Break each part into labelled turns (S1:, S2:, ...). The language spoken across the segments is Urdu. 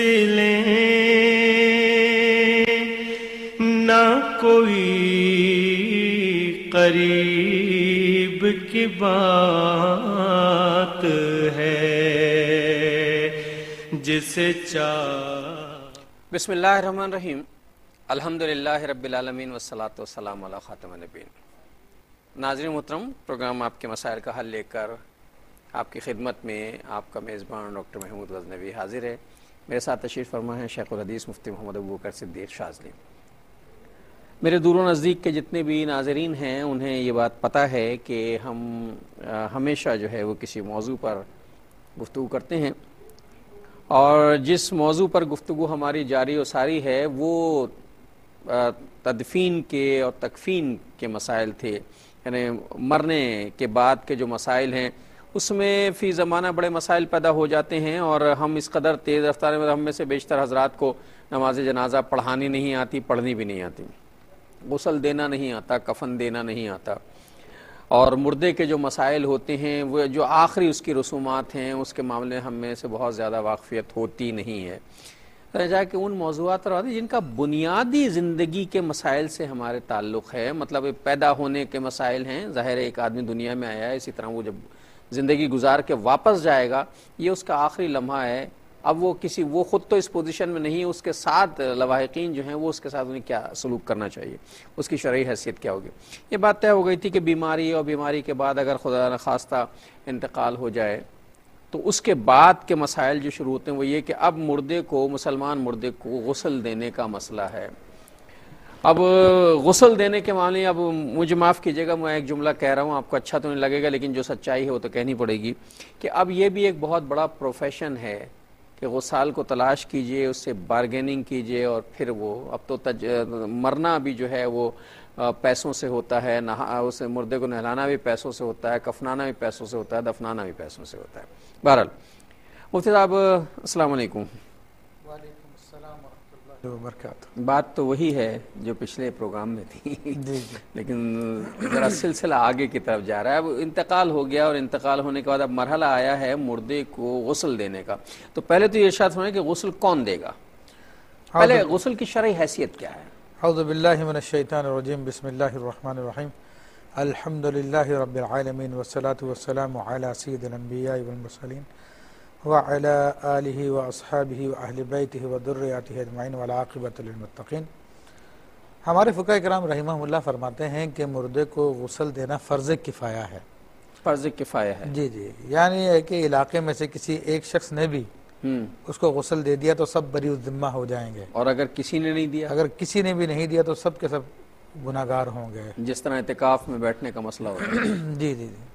S1: منزلیں نہ کوئی قریب کی بات ہے جسے
S2: بسم اللہ الرحمن الرحیم الحمدللہ رب العالمین والصلاة والسلام علی خاتم النبیین۔ ناظرین محترم، پروگرام آپ کے مسائل کا حل لے کر آپ کی خدمت میں آپ کا میزبان ڈاکٹر محمود غزنوی حاضر ہے۔ میرے ساتھ تشریف فرما ہے شیخ الحدیث مفتی محمد ابوبکر صدیق شاذلی۔ میرے دور و نزدیک کے جتنے بھی ناظرین ہیں انہیں یہ بات پتہ ہے کہ ہم ہمیشہ جو ہے وہ کسی موضوع پر گفتگو کرتے ہیں، اور جس موضوع پر گفتگو ہماری جاری و ساری ہے وہ تدفین کے اور تکفین کے مسائل تھے، یعنی مرنے کے بعد کے جو مسائل ہیں اس میں فی زمانہ بڑے مسائل پیدا ہو جاتے ہیں، اور ہم اس قدر تیز رفتار میں ہم میں سے بیشتر حضرات کو نماز جنازہ پڑھانی نہیں آتی، پڑھنی بھی نہیں آتی، غسل دینا نہیں آتا، کفن دینا نہیں آتا، اور مردے کے جو مسائل ہوتے ہیں وہ جو آخری اس کی رسومات ہیں اس کے معاملے میں ہم میں سے بہت زیادہ واقفیت ہوتی نہیں ہے۔ جا کہ ان موضوعات پر جن کا بنیادی زندگی کے مسائل سے ہمارے تعلق ہے، مطلب پیدا ہونے کے مسائل ہیں، ظاہر ہے ایک آدمی دنیا میں آیا ہے، اسی طرح وہ جب زندگی گزار کے واپس جائے گا یہ اس کا آخری لمحہ ہے۔ اب وہ خود تو اس پوزیشن میں نہیں ہے، اس کے ساتھ لواحقین جو ہیں وہ اس کے ساتھ انہیں کیا سلوک کرنا چاہیے، اس کی شرعی حیثیت کیا ہوگی۔ یہ بات طے ہو گئی تھی کہ بیماری اور بیماری کے بعد اگر خدا نخواستہ انتقال ہو جائے تو اس کے بعد کے مسائل جو شروع ہوتے ہیں وہ یہ کہ اب مسلمان مردے کو غسل دینے کا مسئلہ ہے۔ اب غسل دینے کے معاملے اب مجھے معاف کیجیے گا، میں ایک جملہ کہہ رہا ہوں، آپ کو اچھا تو نہیں لگے گا لیکن جو سچائی ہے وہ تو کہنی پڑے گی کہ اب یہ بھی ایک بہت بڑا پروفیشن ہے کہ غسال کو تلاش کیجئے، اس سے بارگیننگ کیجئے، اور پھر وہ اب تو مرنا بھی جو ہے وہ پیسوں سے ہوتا ہے، اسے مردے کو نہلانا بھی پیسوں سے ہوتا ہے، کفنانا بھی پیسوں سے ہوتا ہے، دفنانا بھی پیسوں سے ہوتا ہے۔ بہرحال مفتی صاحب السلام علیکم۔
S3: وعلیکم السلام ورحمۃ اللہ وبرکاتہ۔
S2: بات تو وہی ہے جو پچھلے پروگرام میں تھی لیکن ذرا سلسلہ آگے کی طرف جا رہا ہے۔ اب انتقال ہو گیا، اور انتقال ہونے کے بعد اب مرحلہ آیا ہے مردے کو غسل دینے کا۔ تو پہلے تو یہ ارشاد فرمائیں کہ غسل کون دے گا، پہلے غسل کی شرعی حیثیت کیا ہے؟
S3: اعوذ باللہ من الشیطان الرجیم، بسم اللہ الرحمن الرحیم، الحمدللہ رب العالمین والصلاة والسلام علی سید الانبیاء والمرسلین وعلی آلہ واصحابہ واہل بیتہ وذریاتہ اجمعین والعاقبۃ للمتقین۔ ہمارے فقہاء کرام رحمہ اللہ فرماتے ہیں کہ مردے کو غسل دینا فرض کفایہ ہے۔
S2: فرض کفایہ ہے؟
S3: جی جی، یعنی ہے کہ علاقے میں سے کسی ایک شخص نے بھی اس کو غسل دے دیا تو سب بری الذمہ ہو جائیں گے،
S2: اور اگر کسی نے نہیں دیا؟
S3: اگر کسی نے بھی نہیں دیا تو سب کے سب گناہگار ہوں گے،
S2: جس طرح اعتکاف میں بیٹھنے کا مسئلہ ہوتا ہے۔
S3: جی جی جی،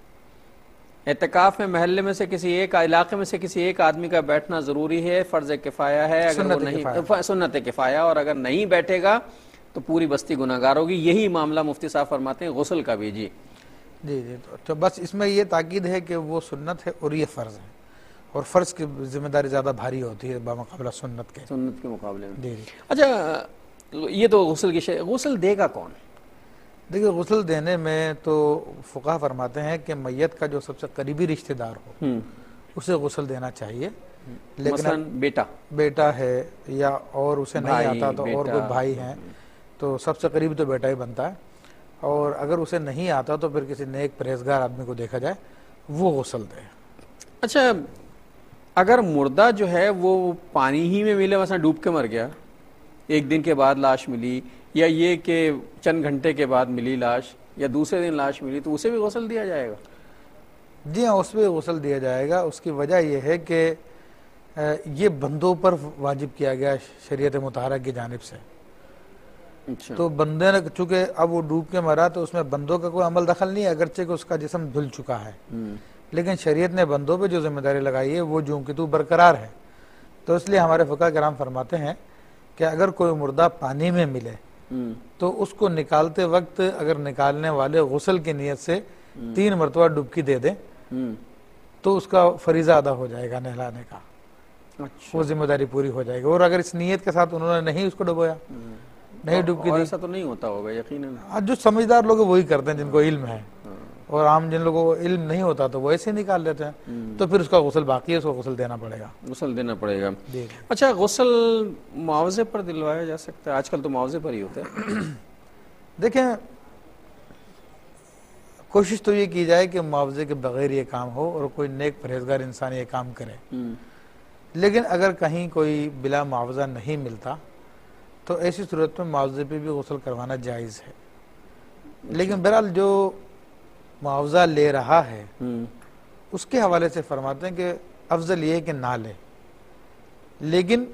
S2: اعتکاف میں محلے میں سے کسی ایک علاقے میں سے کسی ایک آدمی کا بیٹھنا ضروری ہے، فرض کفایہ ہے، اگر وہ نہیں سنت کفایہ، اور اگر نہیں بیٹھے گا تو پوری بستی گناہگار ہوگی۔ یہی معاملہ مفتی صاحب فرماتے ہیں غسل کا بھی۔ جی
S3: جی جی، تو بس اس میں یہ تاکید ہے کہ وہ سنت ہے اور یہ فرض ہے، اور فرض کی ذمہ داری زیادہ بھاری ہوتی ہے بمقابلہ سنت کے
S2: مقابلے میں۔
S3: جی جی،
S2: اچھا یہ تو غسل کی غسل دے گا کون؟
S3: دیکھیے غسل دینے میں تو فقہا فرماتے ہیں کہ میت کا جو سب سے قریبی رشتہ دار ہو اسے غسل دینا چاہیے،
S2: مثلا
S3: بیٹا ہے یا اور اسے نہیں آتا تو اور کوئی بھائی ہیں تو سب سے قریب تو بیٹا ہی بنتا ہے، اور اگر اسے نہیں آتا تو پھر کسی نیک پرہیزگار آدمی کو دیکھا جائے وہ غسل دے۔
S2: اچھا اگر مردہ جو ہے وہ پانی ہی میں ملے، مثلا ڈوب کے مر گیا، ایک دن کے بعد لاش ملی، یا یہ کہ چند گھنٹے کے بعد ملی لاش، یا دوسرے دن لاش ملی، تو اسے بھی غسل دیا جائے گا؟
S3: جی ہاں، اس پہ غسل دیا جائے گا۔ اس کی وجہ یہ ہے کہ یہ بندوں پر واجب کیا گیا شریعت مطہرہ کی جانب سے۔ تو بندے نے چونکہ اب وہ ڈوب کے مرا تو اس میں بندوں کا کوئی عمل دخل نہیں ہے، اگرچہ کہ اس کا جسم دھل چکا ہے، لیکن شریعت نے بندوں پہ جو ذمہ داری لگائی ہے وہ جوں کی تو برقرار ہے۔ تو اس لیے ہمارے فقہاء کرام فرماتے ہیں کہ اگر کوئی مردہ پانی میں ملے تو اس کو نکالتے وقت اگر نکالنے والے غسل کی نیت سے 3 مرتبہ ڈبکی دے دیں تو اس کا فریضہ ادا ہو جائے گا نہلانے کا، وہ ذمہ داری پوری ہو جائے گی۔ اور اگر اس نیت کے ساتھ انہوں نے نہیں اس کو ڈبویا، نہیں ڈبکی دی،
S2: ایسا تو نہیں ہوتا ہوگا یقیناً،
S3: جو سمجھدار لوگ وہی کرتے ہیں جن کو علم ہے، اور عام جن لوگوں کو علم نہیں ہوتا تو وہ ایسے ہی نکال لیتے ہیں، تو پھر اس کا غسل باقی ہے، اس کو غسل دینا پڑے گا.
S2: غسل دینا پڑے گا. اچھا، غسل معاوضے پر دلوایا جا سکتا ہے؟ آج کل تو معاوضے پر ہی ہوتا ہے.
S3: دیکھیں، کوشش تو یہ کی جائے کہ معاوضے کے بغیر یہ کام ہو اور کوئی نیک پرہیزگار انسان یہ کام کرے. لیکن اگر کہیں کوئی بلا معاوضہ نہیں ملتا تو ایسی صورت میں معاوضے پہ بھی غسل کروانا جائز ہے. لیکن بہرحال جو معاوضہ لے رہا ہے اس کے حوالے سے فرماتے ہیں کہ افضل یہ ہے کہ نہ لے. لیکن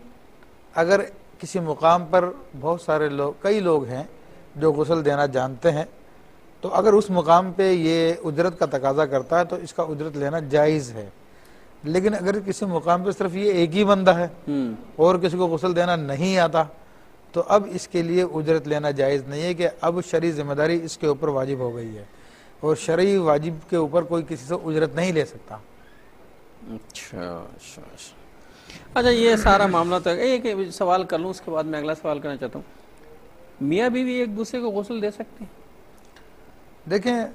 S3: اگر کسی مقام پر بہت سارے لوگ، کئی لوگ ہیں جو غسل دینا جانتے ہیں، تو اگر اس مقام پہ یہ اجرت کا تقاضا کرتا ہے تو اس کا اجرت لینا جائز ہے. لیکن اگر کسی مقام پہ صرف یہ ایک ہی بندہ ہے اور کسی کو غسل دینا نہیں آتا تو اب اس کے لیے اجرت لینا جائز نہیں ہے، کہ اب شرعی ذمہ داری اس کے اوپر واجب ہو گئی ہے اور شرعی واجب کے اوپر کوئی کسی سے اجرت نہیں لے سکتا.
S2: اچھا، یہ سارا معاملہ تو ایک سوال کر لوں، اس کے بعد میں اگلا سوال کرنا چاہتا ہوں. میاں بیوی ایک دوسرے کو غسل دے سکتے ہیں؟
S3: دیکھیں،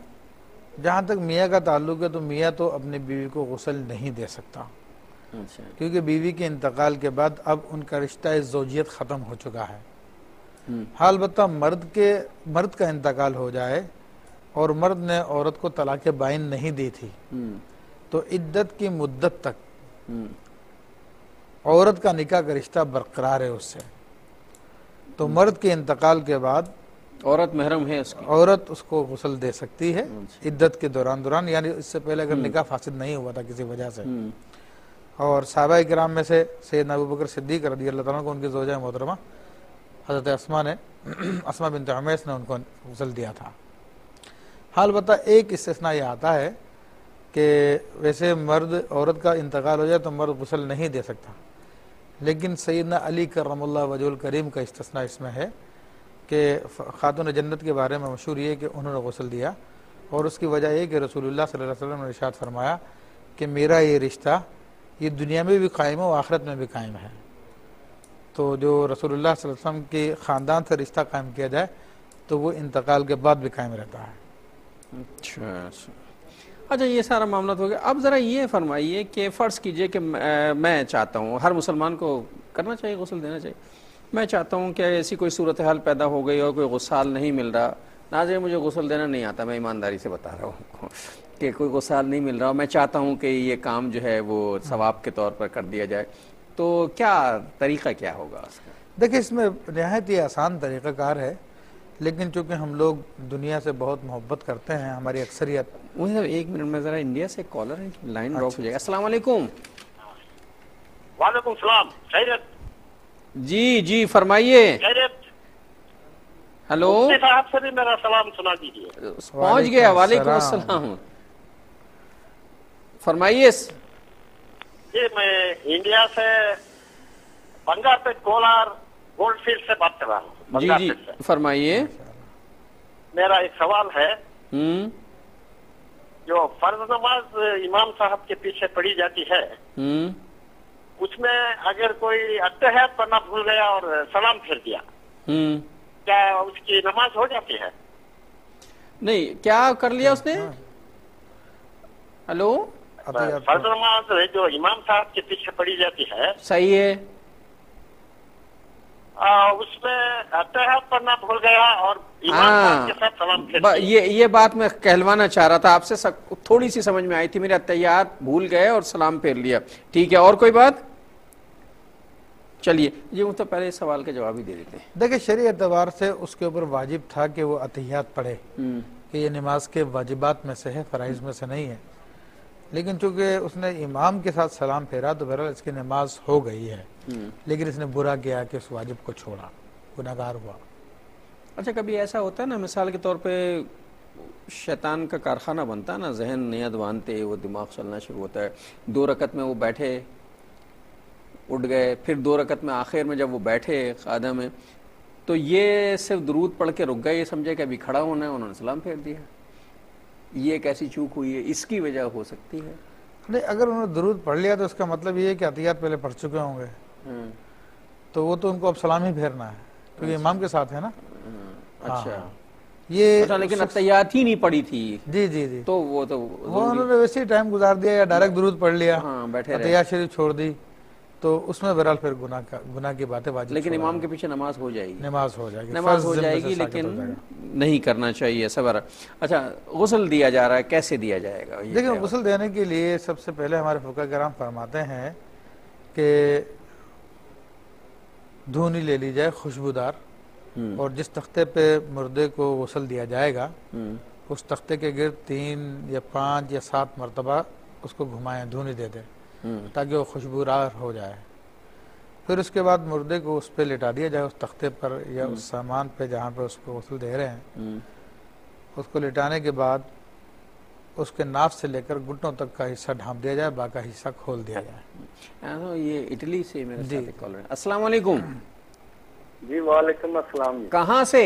S3: جہاں تک میاں کا تعلق ہے تو میاں تو اپنی بیوی کو غسل نہیں دے سکتا، کیونکہ بیوی کے انتقال کے بعد اب ان کا رشتہ زوجیت ختم ہو چکا ہے. حال البتہ مرد کا انتقال ہو جائے اور مرد نے عورت کو طلاق بائن نہیں دی تھی تو عدت کی مدت تک عورت کا نکاح کا رشتہ برقرار ہے اس سے. تو مرد کے انتقال کے بعد
S2: عورت محرم ہے اس کی،
S3: عورت اس کو غسل دے سکتی ہے عدت کے دوران، یعنی اس سے پہلے اگر نکاح فاسد نہیں ہوا تھا کسی وجہ سے. اور صحابہ کرام میں سے سیدنا ابوبکر صدیق رضی اللہ تعالیٰ کو ان کی زوجہ محترمہ حضرت اسماء بنت عمیس نے ان کو غسل دیا تھا. حال بتا ایک استثناء یہ آتا ہے کہ ویسے مرد عورت کا انتقال ہو جائے تو مرد غسل نہیں دے سکتا، لیکن سیدنا علی کرم اللہ وجہ الکریم کا استثناء اس میں ہے کہ خاتون جنت کے بارے میں مشہور یہ کہ انہوں نے غسل دیا، اور اس کی وجہ یہ کہ رسول اللہ صلی اللہ علیہ وسلم نے ارشاد فرمایا کہ میرا یہ رشتہ یہ دنیا میں بھی قائم ہے اور آخرت میں بھی قائم ہے. تو جو رسول اللہ صلی اللہ علیہ وسلم کے خاندان سے رشتہ قائم کیا جائے تو وہ انتقال کے بعد بھی قائم رہتا ہے.
S2: اچھا، یہ سارا معاملہ ہو گیا. اب ذرا یہ فرمائیے کہ فرض کیجئے کہ میں چاہتا ہوں، ہر مسلمان کو کرنا چاہیے، غسل دینا چاہیے. میں چاہتا ہوں کہ ایسی کوئی صورتحال پیدا ہو گئی اور کوئی غسال نہیں مل رہا. ناظرین، مجھے غسل دینا نہیں آتا، میں ایمانداری سے بتا رہا ہوں کہ کوئی غسال نہیں مل رہا، میں چاہتا ہوں کہ یہ کام جو ہے وہ ثواب کے طور پر کر دیا جائے، تو کیا طریقہ کیا ہوگا اس کا؟
S3: دیکھیں، اس میں نہایت ہی آسان طریقہ کار ہے، لیکن چونکہ ہم لوگ دنیا سے بہت محبت کرتے ہیں، ہماری اکثریت.
S2: ایک منٹ میں ذرا انڈیا سے کالر ہے، لائن ڈراپ ہو جائے گا. السلام علیکم.
S4: وعلیکم السلام. خیریت؟
S2: جی فرمائیے.
S4: خیریت؟
S2: ہلو،
S4: صاحب سے بھی میرا سلام سنا دیجیے.
S2: پہنچ گیا. وعلیکم السلام، فرمائیے.
S4: جی، میں انڈیا سے بنگا پیٹ کولار گولڈ فیلڈ سے بات کر رہا ہوں.
S2: جی فرمائیے.
S4: میرا ایک سوال ہے، جو فرض نماز امام صاحب کے پیچھے پڑھی جاتی ہے اس میں اگر کوئی اتحیات پڑھنا بھول گیا اور سلام پھیر دیا، کیا اس کی نماز ہو جاتی ہے؟
S2: نہیں، کیا کر لیا اس نے؟ ہلو،
S4: فرض نماز جو امام صاحب کے پیچھے پڑھی جاتی ہے،
S2: صحیح ہے،
S4: اس میں اتحیات پڑھنا بھول گیا اور امام صاحب کے ساتھ سلام پھیر دیا.
S2: یہ بات میں کہلوانا چاہ رہا تھا آپ سے، تھوڑی سی سمجھ میں آئی تھی. میرے اتحیات بھول گئے اور سلام پھیر لیا، ٹھیک ہے. اور کوئی بات؟ چلیے یہ تو پہلے سوال کا جواب ہی دے دیتے ہیں.
S3: دیکھیں، شرعی اعتبار سے اس کے اوپر واجب تھا کہ وہ اتحیات پڑھے، کہ یہ نماز کے واجبات میں سے ہے، فرائض میں سے نہیں ہے. لیکن چونکہ اس نے امام کے ساتھ سلام پھیرا تو بہرحال اس کی نماز ہو گئی ہے، لیکن اس نے برا کیا کہ اس واجب کو چھوڑا، گناہگار ہوا.
S2: اچھا، کبھی ایسا ہوتا ہے نا، مثال کے طور پہ شیطان کا کارخانہ بنتا ہے نا، ذہن نیت باندھتے وہ دماغ چلنا شروع ہوتا ہے. 2 رکعت میں وہ بیٹھے، اٹھ گئے، پھر 2 رکعت میں آخر میں جب وہ بیٹھے قاعدہ میں تو یہ صرف درود پڑھ کے رک گئے، یہ سمجھے کہ ابھی کھڑا ہونا ہے، انہوں نے سلام پھیر دیا. یہ ایک ایسی چوک ہوئی ہے، اس کی وجہ ہو سکتی ہے؟
S3: نہیں، اگر انہوں نے درود پڑھ لیا تو اس کا مطلب یہ ہے کہ اتحیات پہلے پڑھ چکے ہوں گے، تو وہ تو ان کو اب سلام ہی پھیرنا ہے کیونکہ امام کے ساتھ ہے نا.
S2: اچھا،
S3: یہ
S2: لیکن اتحیات ہی نہیں پڑی تھی
S3: جی جی جی
S2: تو وہ
S3: انہوں نے ویسے ہی ٹائم گزار دیا یا ڈائریکٹ درود پڑھ لیا،
S2: بیٹھے
S3: اتحیات شریف چھوڑ دی، تو اس میں بہرحال پھر گناہ کی باتیں واجب،
S2: لیکن امام کے پیچھے نماز ہو جائے گی،
S3: نماز ہو جائے گی
S2: لیکن نہیں کرنا چاہیے صبر۔ اچھا غسل دیا جا رہا ہے، کیسے دیا جائے گا؟
S3: دیکھیں غسل دینے کے لیے سب سے پہلے ہمارے فقہاء کرام فرماتے ہیں کہ دھونی لے لی جائے خوشبودار، اور جس تختے پہ مردے کو غسل دیا جائے گا اس تختے کے گرد 3 یا 5 یا 7 مرتبہ اس کو گھمائیں، دھونی دے دیں تاکہ وہ خوشبودار ہو جائے۔ پھر اس کے بعد مردے کو اس پہ لٹا دیا جائے، اس تختے پر یا اس سامان پہ جہاں پہ اس کو غسل دے رہے ہیں، اس کو لٹانے کے بعد اس کے ناف سے لے کر گھٹنوں تک کا حصہ ڈھانپ دیا جائے، باقی حصہ کھول دیا جائے۔
S2: یہ اٹلی سے میرے ساتھ کال رہے ہیں۔ السلام علیکم۔
S5: جی وعلیکم السلام۔
S2: کہاں سے؟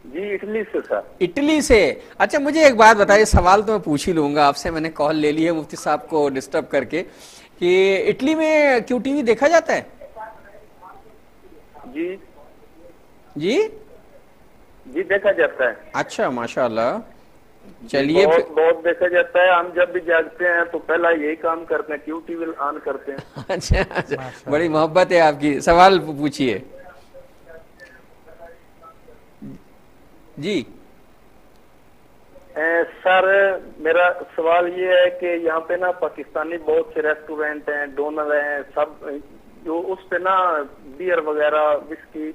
S5: جی اٹلی سے سر۔
S2: اٹلی سے، اچھا مجھے ایک بات بتائیے، سوال تو میں پوچھ ہی لوں گا آپ سے، میں نے کال لے لی ہے مفتی صاحب کو ڈسٹرب کر کے، کہ اٹلی میں کیو ٹی وی دیکھا جاتا ہے؟
S5: جی
S2: جی
S5: جی دیکھا جاتا ہے۔
S2: اچھا ماشاءاللہ، چلیے
S5: بہت دیکھا جاتا ہے، ہم جب بھی جاگتے ہیں تو پہلا یہی کام کرتے ہیں، کیو ٹی وی آن کرتے ہیں۔
S2: اچھا بڑی محبت ہے آپ کی، سوال پوچھیے۔ جی
S5: سر میرا سوال یہ ہے کہ یہاں پہ نا پاکستانی بہت سے ریسٹورینٹ ہیں، ڈونر ہیں، سب جو اس پہ نا بیئر وغیرہ وسکی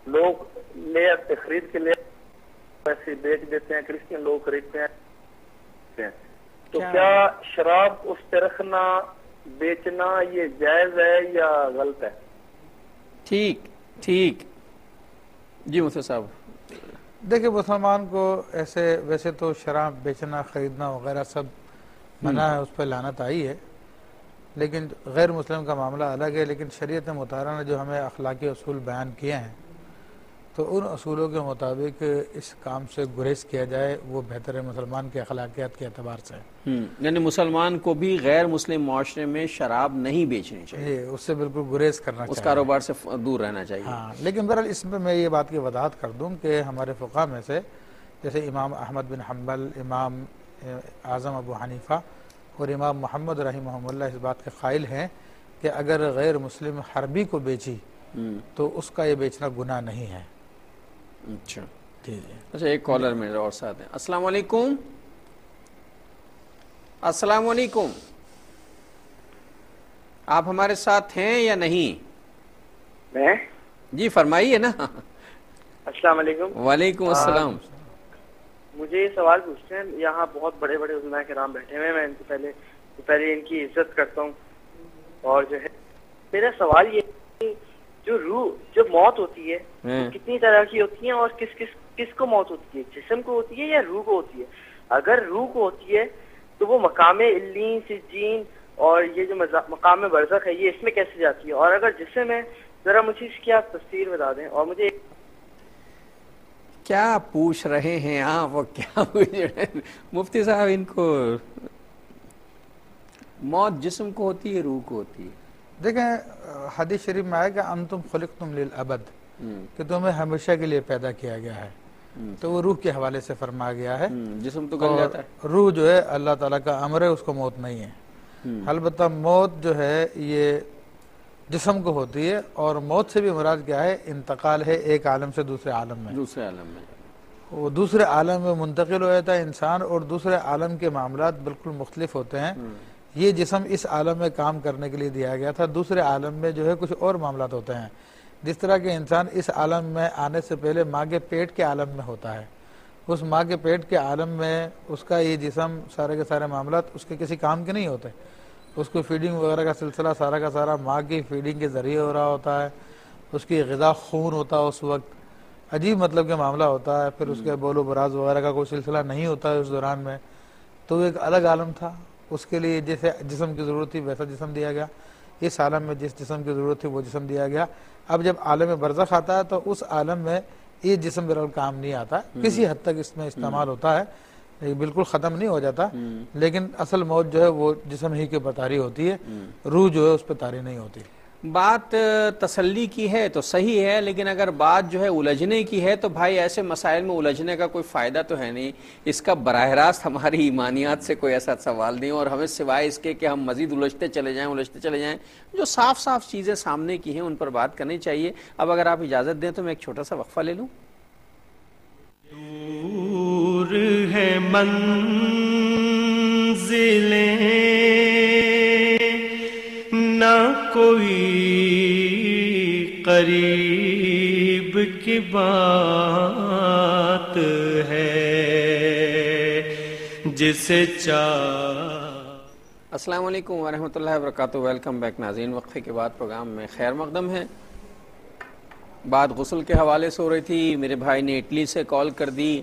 S5: لوگ لے آتے، خرید کے لے پیسے بیچ دیتے ہیں، کرسچن لوگ خریدتے ہیں، تو کیا شراب اس پہ رکھنا بیچنا یہ جائز ہے یا غلط ہے؟
S2: ٹھیک جی مفتی صاحب۔
S3: دیکھیں مسلمان کو ویسے تو شراب بیچنا خریدنا وغیرہ سب منع ہے، اس پہ لعنت آئی ہے، لیکن غیر مسلم کا معاملہ الگ ہے۔ لیکن شریعت مطہرہ نے جو ہمیں اخلاقی اصول بیان کیے ہیں تو ان اصولوں کے مطابق اس کام سے گریز کیا جائے، وہ بہتر ہے مسلمان کے اخلاقیات کے اعتبار سے۔
S2: یعنی مسلمان کو بھی غیر مسلم معاشرے میں شراب نہیں بیچنی چاہیے،
S3: اس سے بالکل گریز کرنا چاہیے،
S2: اس کاروبار سے دور رہنا چاہیے۔
S3: ہاں، لیکن بہرحال اس میں یہ بات کی وضاحت کر دوں کہ ہمارے فقہاء میں سے جیسے امام احمد بن حنبل، امام اعظم ابو حنیفہ اور امام محمد رحمہ اللہ اس بات کے قائل ہیں کہ اگر غیر مسلم حربی کو بیچی تو اس کا یہ بیچنا گناہ نہیں ہے۔
S2: اچھا اچھا، ایک کالر میرے اور ساتھ ہیں۔ السلام علیکم۔ السلام علیکم، آپ ہمارے ساتھ ہیں یا نہیں؟
S5: میں
S2: جی فرمائیے نا۔
S5: السلام علیکم۔
S2: وعلیکم السلام۔
S5: مجھے یہ سوال پوچھتے ہیں، یہاں بہت بڑے بڑے علماء کرام بیٹھے ہوئے ہیں، میں ان سے پہلے ان کی عزت کرتا ہوں، اور جو ہے میرا سوال یہ ہے جو روح جب موت ہوتی ہے کتنی طرح کی ہوتی ہیں اور کس کو موت ہوتی ہے؟ جسم کو ہوتی ہے یا روح کو ہوتی ہے؟ اگر روح کو ہوتی ہے تو وہ مقام علین سجین اور یہ جو مقام برزخ ہے یہ اس میں کیسے جاتی ہے؟ اور اگر جسم ہے ذرا مجھے اس کی آپ تفسیر بتا دیں۔ اور مجھے
S2: کیا پوچھ رہے ہیں آپ، وہ کیا پوچھ رہے ہیں مفتی صاحب؟ ان کو موت جسم کو ہوتی ہے روح کو ہوتی ہے؟
S3: دیکھیں حدیث شریف میں آیا کہ انتم خلقتم للابد، کہ تمہیں ہمیشہ کے لیے پیدا کیا گیا ہے، تو وہ روح کے حوالے سے فرمایا گیا ہے۔
S2: جسم تو گل جاتا ہے،
S3: روح جو ہے اللہ تعالیٰ کا امر ہے، اس کو موت نہیں ہے۔ البتہ موت جو ہے یہ جسم کو ہوتی ہے، اور موت سے بھی مراد کیا ہے؟ انتقال ہے ایک عالم سے دوسرے عالم میں، وہ دوسرے عالم میں منتقل ہو جاتا ہے انسان، اور دوسرے عالم کے معاملات بالکل مختلف ہوتے ہیں۔ یہ جسم اس عالم میں کام کرنے کے لیے دیا گیا تھا، دوسرے عالم میں جو ہے کچھ اور معاملات ہوتے ہیں۔ جس طرح کہ انسان اس عالم میں آنے سے پہلے ماں کے پیٹ کے عالم میں ہوتا ہے، اس ماں کے پیٹ کے عالم میں اس کا یہ جسم سارے کے سارے معاملات اس کے کسی کام کے نہیں ہوتے، اس کو فیڈنگ وغیرہ کا سلسلہ سارا کا سارا ماں کی فیڈنگ کے ذریعے ہو رہا ہوتا ہے، اس کی غذا خون ہوتا ہے، اس وقت عجیب مطلب کا معاملہ ہوتا ہے، پھر اس کے بول و براز وغیرہ کا کوئی سلسلہ نہیں ہوتا ہے اس دوران میں، تو ایک الگ عالم تھا۔ اس کے لیے جیسے جسم کی ضرورت تھی ویسا جسم دیا گیا، اس عالم میں جس جسم کی ضرورت تھی وہ جسم دیا گیا۔ اب جب عالم برزخ آتا ہے تو اس عالم میں یہ جسم بالکل کام نہیں آتا، کسی حد تک اس میں استعمال ہوتا ہے، بالکل ختم نہیں ہو جاتا، لیکن اصل موت جو ہے وہ جسم ہی کے اوپر طاری ہوتی ہے، روح جو ہے اس پہ طاری نہیں ہوتی۔
S2: بات تسلی کی ہے تو صحیح ہے، لیکن اگر بات جو ہے الجھنے کی ہے تو بھائی ایسے مسائل میں الجھنے کا کوئی فائدہ تو ہے نہیں. اس کا براہ راست ہماری ایمانیات سے کوئی ایسا سوال نہیں، اور ہمیں سوائے اس کے کہ ہم مزید الجھتے چلے جائیں جو صاف صاف چیزیں سامنے کی ہیں ان پر بات کرنی چاہیے. اب اگر آپ اجازت دیں تو میں ایک چھوٹا سا وقفہ لے لوں.
S1: دور ہے منزلیں نہ کوئی قریب کی بات ہے جسے
S2: السلام علیکم ورحمۃ اللہ وبرکاتہ. ویلکم بیک ناظرین. وقفے کے بعد پروگرام میں خیر مقدم ہے. بات غسل کے حوالے سے ہو رہی تھی. میرے بھائی نے اٹلی سے کال کر دی،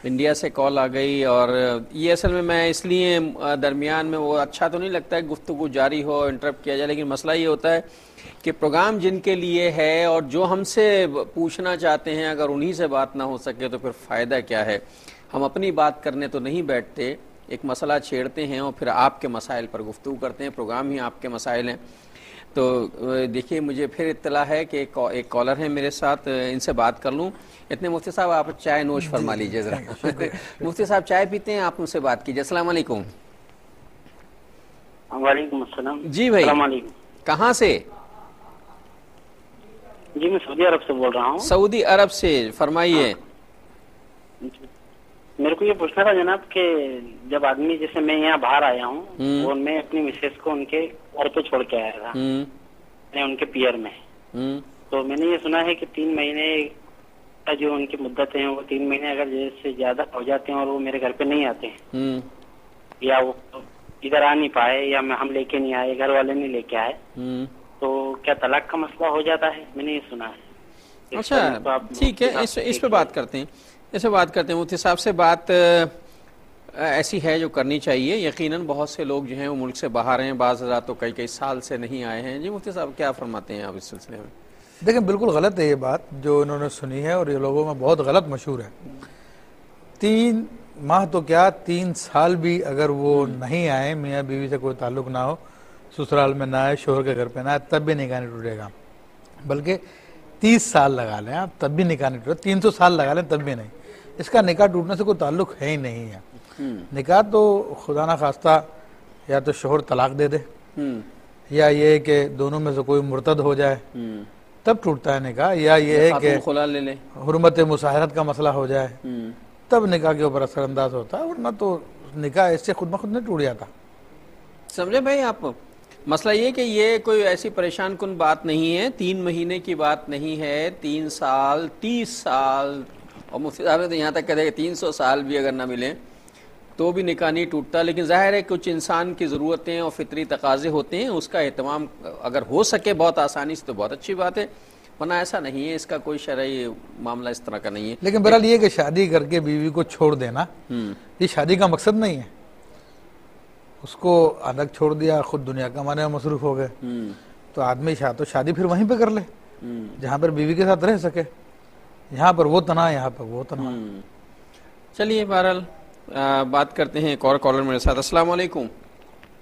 S2: انڈیا سے کال آ گئی، اور یہ اصل میں اس لیے درمیان میں وہ اچھا تو نہیں لگتا ہے گفتگو جاری ہو، انٹرپٹ کیا جائے، لیکن مسئلہ یہ ہوتا ہے کہ پروگرام جن کے لیے ہے اور جو ہم سے پوچھنا چاہتے ہیں اگر انہی سے بات نہ ہو سکے تو پھر فائدہ کیا ہے. ہم اپنی بات کرنے تو نہیں بیٹھتے، ایک مسئلہ چھیڑتے ہیں اور پھر آپ کے مسائل پر گفتگو کرتے ہیں. پروگرام ہی آپ کے مسائل ہیں. تو دیکھیے مجھے پھر اطلاع ہے کہ ایک کالر ہے میرے ساتھ، ان سے بات کر لوں. اتنے مفتی صاحب آپ چائے نوش فرما لیجیے ذرا. مفتی صاحب چائے پیتے ہیں، آپ ان سے بات کیجیے. السلام علیکم.
S4: وعلیکم السلام.
S2: جی بھائی،
S4: السلام علیکم.
S2: کہاں سے؟
S4: جی میں سعودی عرب سے بول رہا ہوں.
S2: سعودی عرب سے، فرمائیے.
S4: میرے کو یہ پوچھنا تھا جناب کہ جب آدمی، جیسے میں یہاں باہر آیا ہوں اور میں اپنی مسز کو ان کے گھر پہ چھوڑ کے آیا تھا، ان کے پیئر میں، تو میں نے یہ سنا ہے کہ 3 مہینے کا جو ان کی مدت ہے وہ 3 مہینے اگر سے زیادہ ہو جاتے ہیں اور وہ میرے گھر پہ نہیں آتے ہیں یا وہ ادھر آ نہیں پائے یا ہم لے کے نہیں آئے، گھر والے نہیں لے کے آئے، تو کیا طلاق کا مسئلہ ہو جاتا ہے؟ میں نے یہ سنا ہے.
S2: اچھا ٹھیک ہے، اس پہ بات کرتے ہیں. مفتی صاحب سے بات ایسی ہے جو کرنی چاہیے. یقیناً بہت سے لوگ جو ہیں وہ ملک سے باہر ہیں، بعض حضرات تو کئی سال سے نہیں آئے ہیں. جی مفتی صاحب کیا فرماتے ہیں آپ اس سلسلے میں؟
S3: دیکھیں بالکل غلط ہے یہ بات جو انہوں نے سنی ہے، اور یہ لوگوں میں بہت غلط مشہور ہے. 3 ماہ تو کیا 3 سال بھی اگر وہ نہیں آئے، میاں بیوی سے کوئی تعلق نہ ہو، سسرال میں نہ آئے، شوہر کے گھر پہ نہ آئے، تب بھی نکاح نہیں ٹوٹے گا. بلکہ 30 سال لگا لیں آپ تب بھی نکاح نہیں ٹوٹے، 300 سال لگا لیں تب بھی نہیں. اس کا نکاح ٹوٹنے سے کوئی تعلق ہے ہی نہیں ہے. نکاح تو خدا نہ خواستہ یا تو شوہر طلاق دے دے، یا یہ کہ دونوں میں سے کوئی مرتد ہو جائے تب ٹوٹتا ہے نکاح، یا یہ ہے کہ حرمت مصاہرت کا مسئلہ ہو جائے تب نکاح کے اوپر اثر انداز ہوتا ہے، ورنہ تو نکاح اس سے خود بخود نہیں ٹوٹ جاتا.
S2: سمجھے بھائی آپ؟ مسئلہ یہ کہ یہ کوئی ایسی پریشان کن بات نہیں ہے، 3 مہینے کی بات نہیں ہے، 3 سال 30 سال، اور مفتی صاحب نے تو یہاں تک کہتے ہیں کہ 300 سال بھی اگر نہ ملیں تو بھی نکاح نہیں ٹوٹتا. لیکن ظاہر ہے کچھ انسان کی ضرورتیں اور فطری تقاضے ہوتے ہیں، اس کا اہتمام اگر ہو سکے بہت آسانی سے تو بہت اچھی بات ہے، ورنہ ایسا نہیں ہے، اس کا کوئی شرعی معاملہ اس طرح کا نہیں ہے.
S3: لیکن بہرحال یہ کہ شادی کر کے بیوی کو چھوڑ دینا یہ شادی کا مقصد نہیں ہے. اس کو الگ چھوڑ دیا، خود دنیا کمانے میں مصروف ہو گئے، تو آدمی شادی پھر وہیں پہ کر لے جہاں پر بیوی کے ساتھ رہ سکے. یہاں پر وہ تنہا، یہاں پر وہ تنہا.
S2: چلیے بہرحال بات کرتے ہیں. ایک اور کالر میرے ساتھ. السلام علیکم.